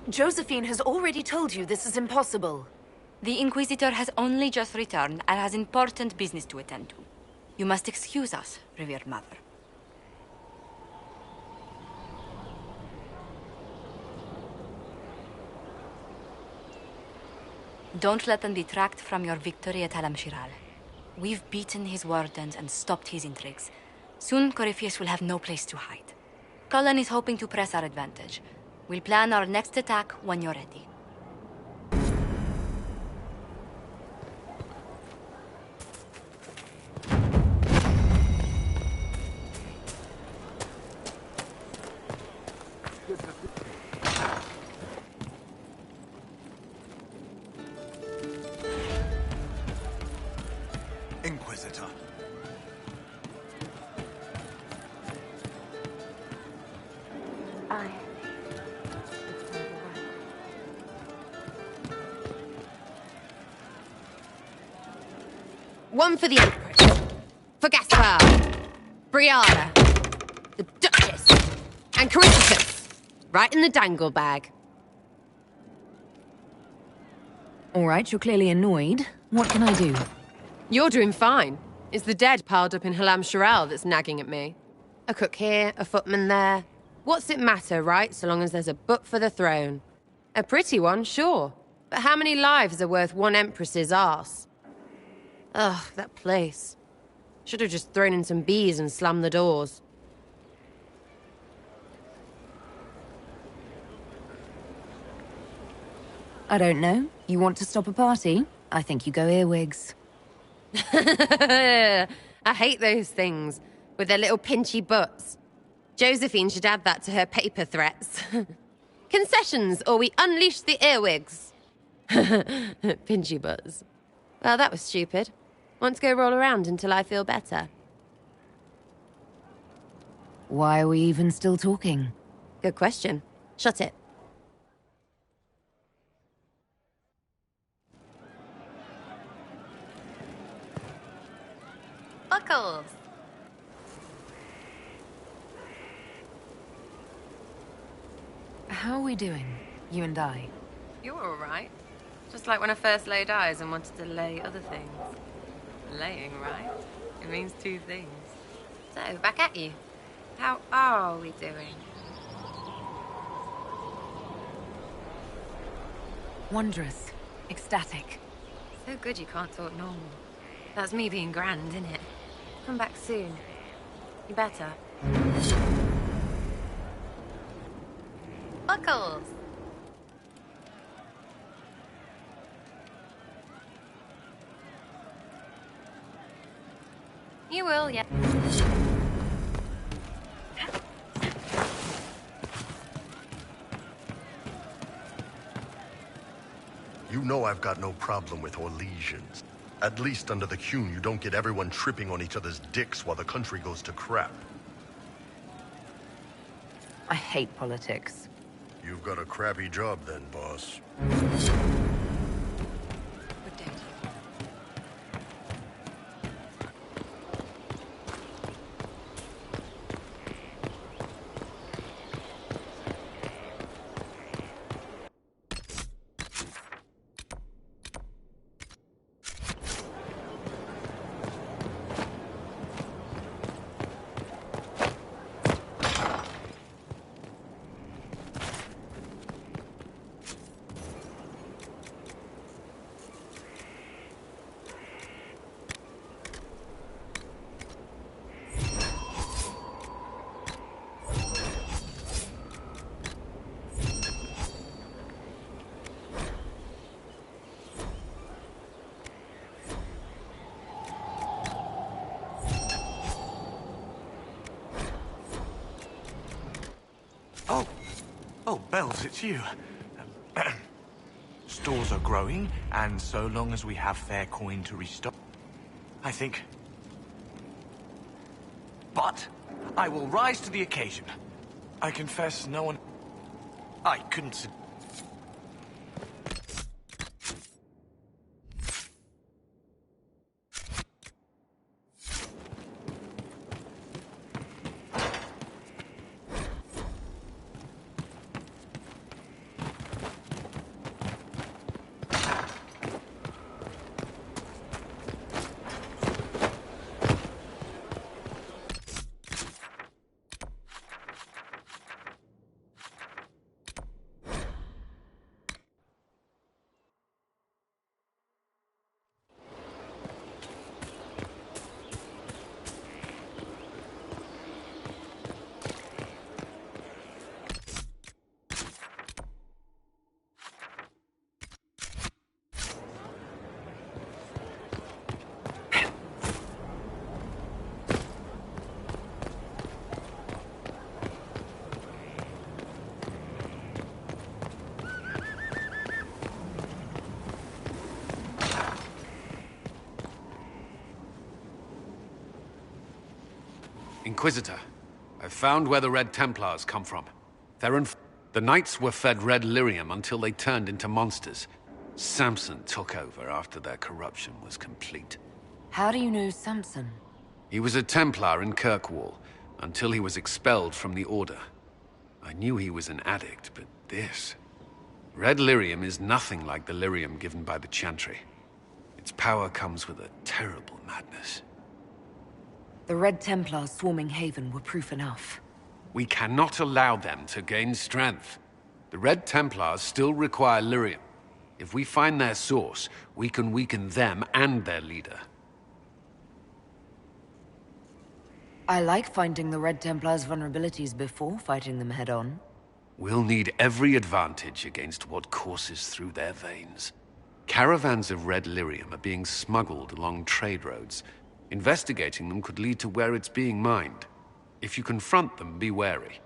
Josephine has already told you this is impossible. The Inquisitor has only just returned and has important business to attend to. You must excuse us, revered mother. Don't let them detract from your victory at Alam Shiral. We've beaten his wardens and stopped his intrigues. Soon, Corypheus will have no place to hide. Cullen is hoping to press our advantage. We'll plan our next attack when you're ready. Inquisitor. One for the Empress. For Gaspard. Brianna. The Duchess. And Corypheus. Right in the dangle bag. All right, you're clearly annoyed. What can I do? You're doing fine. It's the dead piled up in Halam Sharal that's nagging at me. A cook here, a footman there. What's it matter, right, so long as there's a butt for the throne? A pretty one, sure. But how many lives are worth one empress's arse? Ugh, that place. Should have just thrown in some bees and slammed the doors. I don't know. You want to stop a party? I think you go earwigs. I hate those things, with their little pinchy butts. Josephine should add that to her paper threats. Concessions, or we unleash the earwigs. Pinchy butts. Well, that was stupid. Want to go roll around until I feel better? Why are we even still talking? Good question. Shut it. Buckles! How are we doing, you and I? You were all right. Just like when I first laid eyes and wanted to lay other things. Laying, right? It means two things. So, back at you. How are we doing? Wondrous. Ecstatic. So good you can't talk normal. That's me being grand, innit? Come back soon. You better. Buckles! You will, yeah. You know I've got no problem with Orlesians. At least under the Qun, you don't get everyone tripping on each other's dicks while the country goes to crap. I hate politics. You've got a crappy job then, boss. Oh, Bells, it's you. Stores are growing, and so long as we have fair coin to restock, I think. But I will rise to the occasion. I confess no one... I couldn't... Inquisitor, I've found where the Red Templars come from. The Knights were fed red lyrium until they turned into monsters. Samson took over after their corruption was complete. How do you know Samson? He was a Templar in Kirkwall, until he was expelled from the Order. I knew he was an addict, but this... Red lyrium is nothing like the lyrium given by the Chantry. Its power comes with a terrible madness. The Red Templars swarming Haven were proof enough. We cannot allow them to gain strength. The Red Templars still require lyrium. If we find their source, we can weaken them and their leader. I like finding the Red Templars' vulnerabilities before fighting them head-on. We'll need every advantage against what courses through their veins. Caravans of red lyrium are being smuggled along trade roads. Investigating them could lead to where it's being mined. If you confront them, be wary.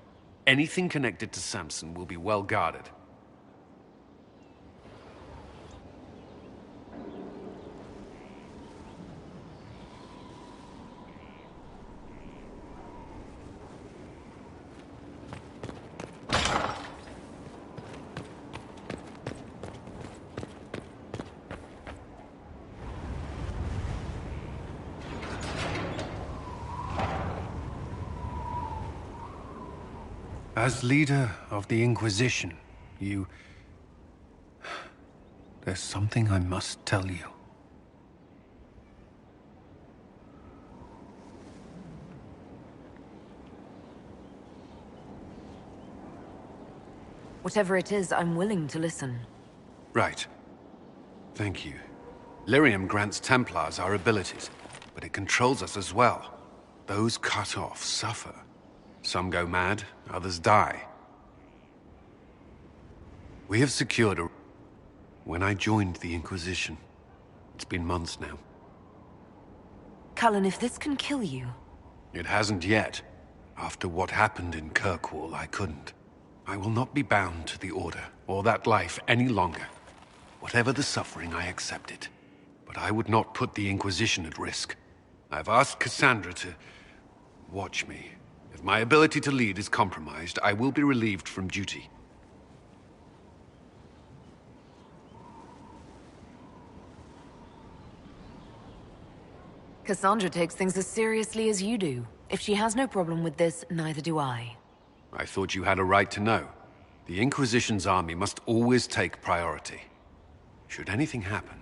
Anything connected to Samson will be well guarded. As leader of the Inquisition, there's something I must tell you. Whatever it is, I'm willing to listen. Right. Thank you. Lyrium grants Templars our abilities, but it controls us as well. Those cut off suffer. Some go mad, others die. We have secured a... When I joined the Inquisition, it's been months now. Cullen, if this can kill you... It hasn't yet. After what happened in Kirkwall, I couldn't. I will not be bound to the Order, or that life any longer. Whatever the suffering, I accept it. But I would not put the Inquisition at risk. I've asked Cassandra to... watch me. If my ability to lead is compromised, I will be relieved from duty. Cassandra takes things as seriously as you do. If she has no problem with this, neither do I. I thought you had a right to know. The Inquisition's army must always take priority. Should anything happen,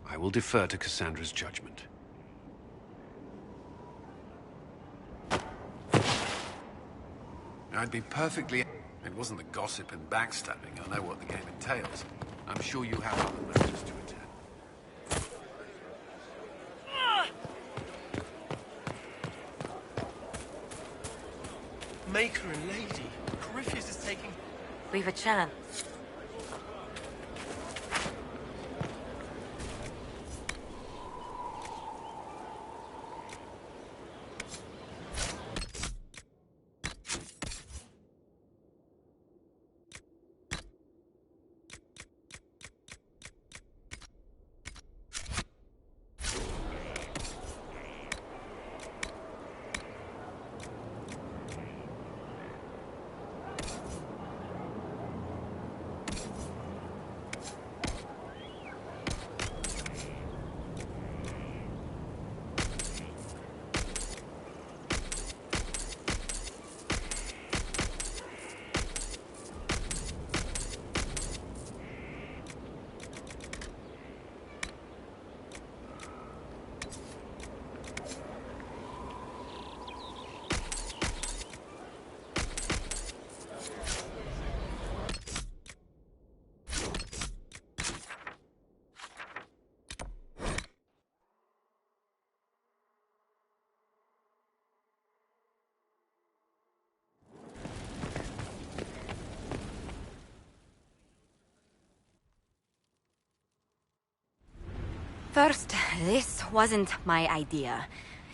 I will defer to Cassandra's judgment. I'd be perfectly... It wasn't the gossip and backstabbing. I know what the game entails. I'm sure you have other matters to attend. Maker and Lady. Corypheus is taking... We've a chance. First, this wasn't my idea.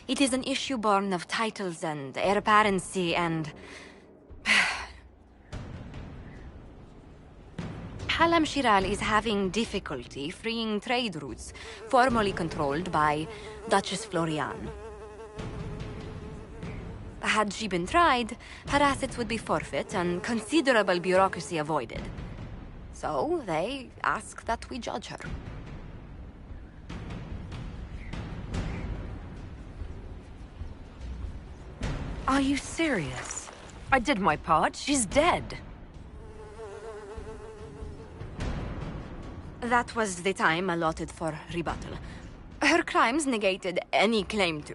It is an issue born of titles and heir apparency and... Halam Shiral is having difficulty freeing trade routes formerly controlled by Duchess Florian. Had she been tried, her assets would be forfeit and considerable bureaucracy avoided. So they ask that we judge her. Are you serious? I did my part. She's dead. That was the time allotted for rebuttal. Her crimes negated any claim to...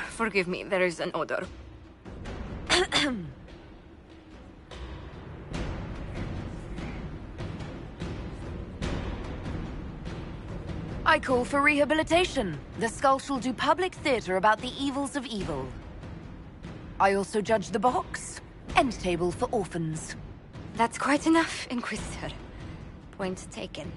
Forgive me, there is an odor. I call for rehabilitation. The skull shall do public theater about the evils of evil. I also judge the box. End table for orphans. That's quite enough, Inquisitor. Point taken.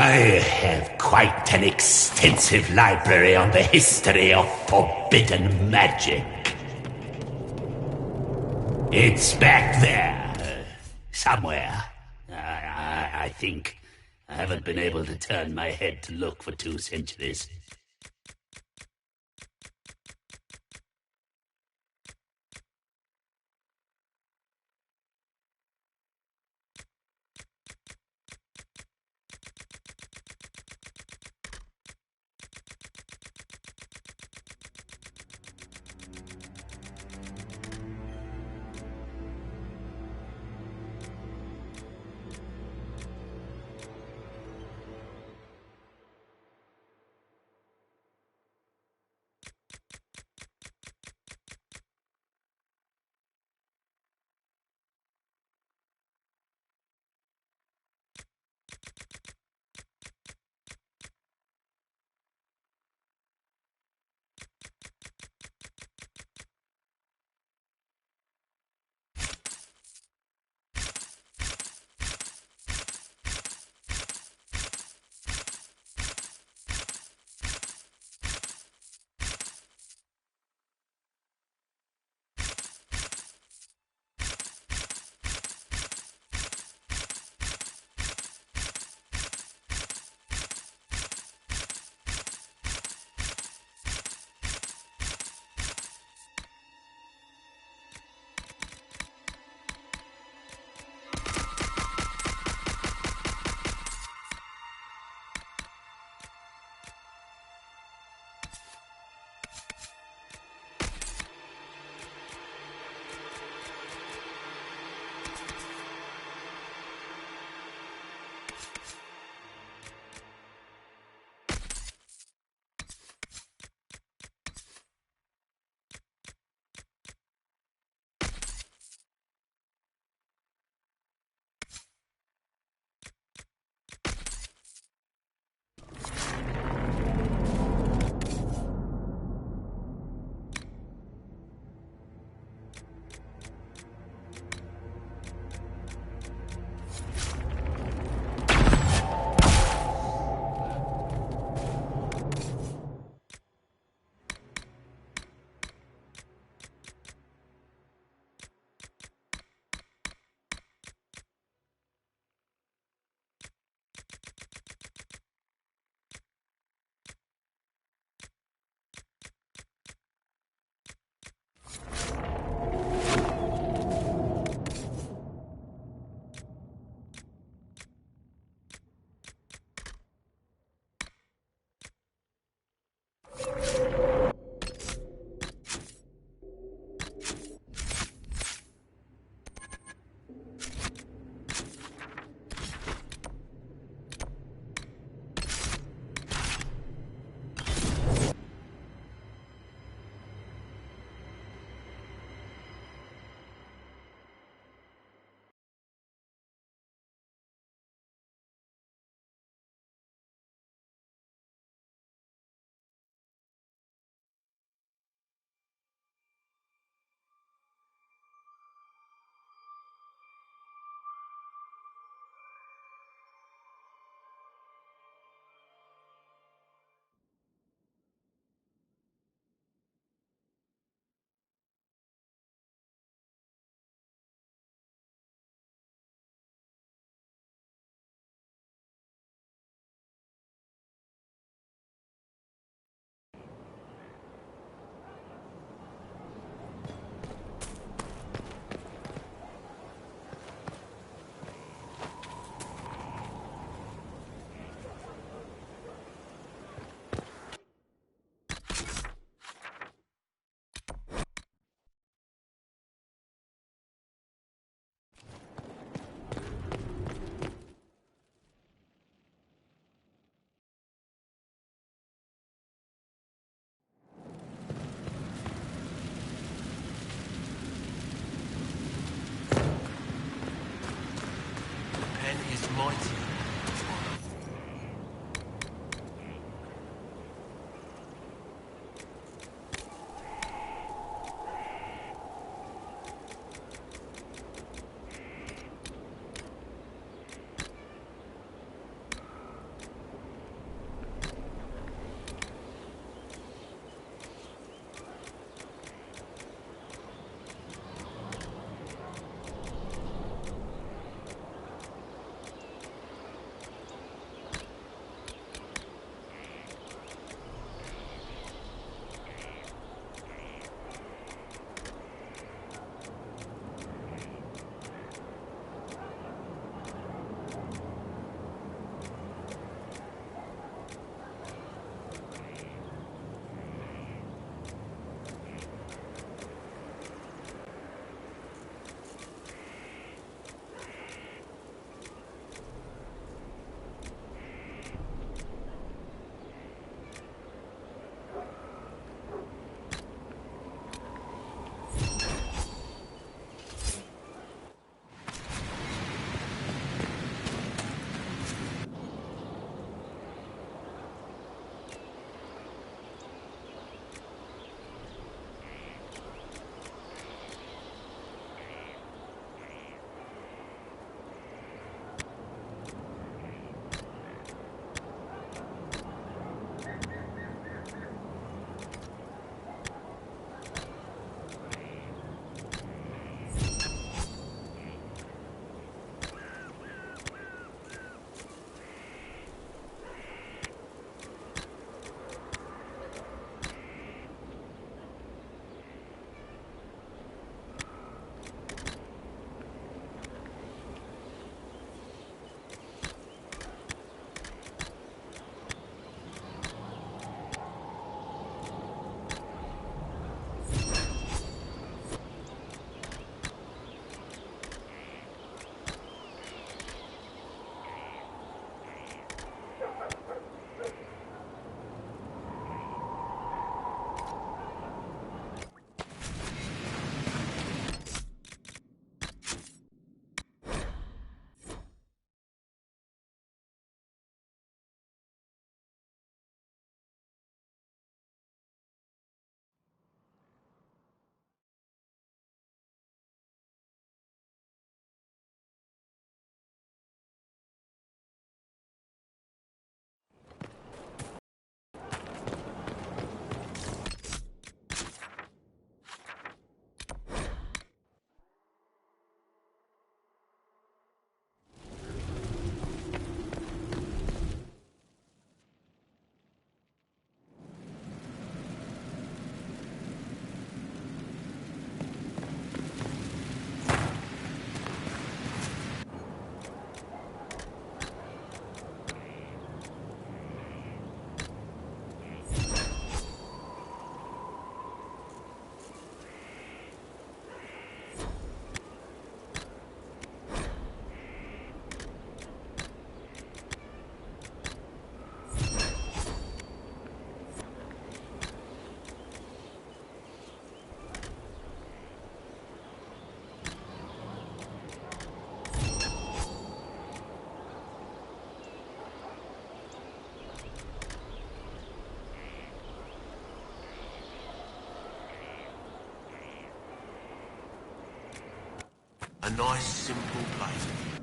I have quite an extensive library on the history of forbidden magic. It's back there, somewhere. I think. I haven't been able to turn my head to look for 2 centuries. A nice, simple place.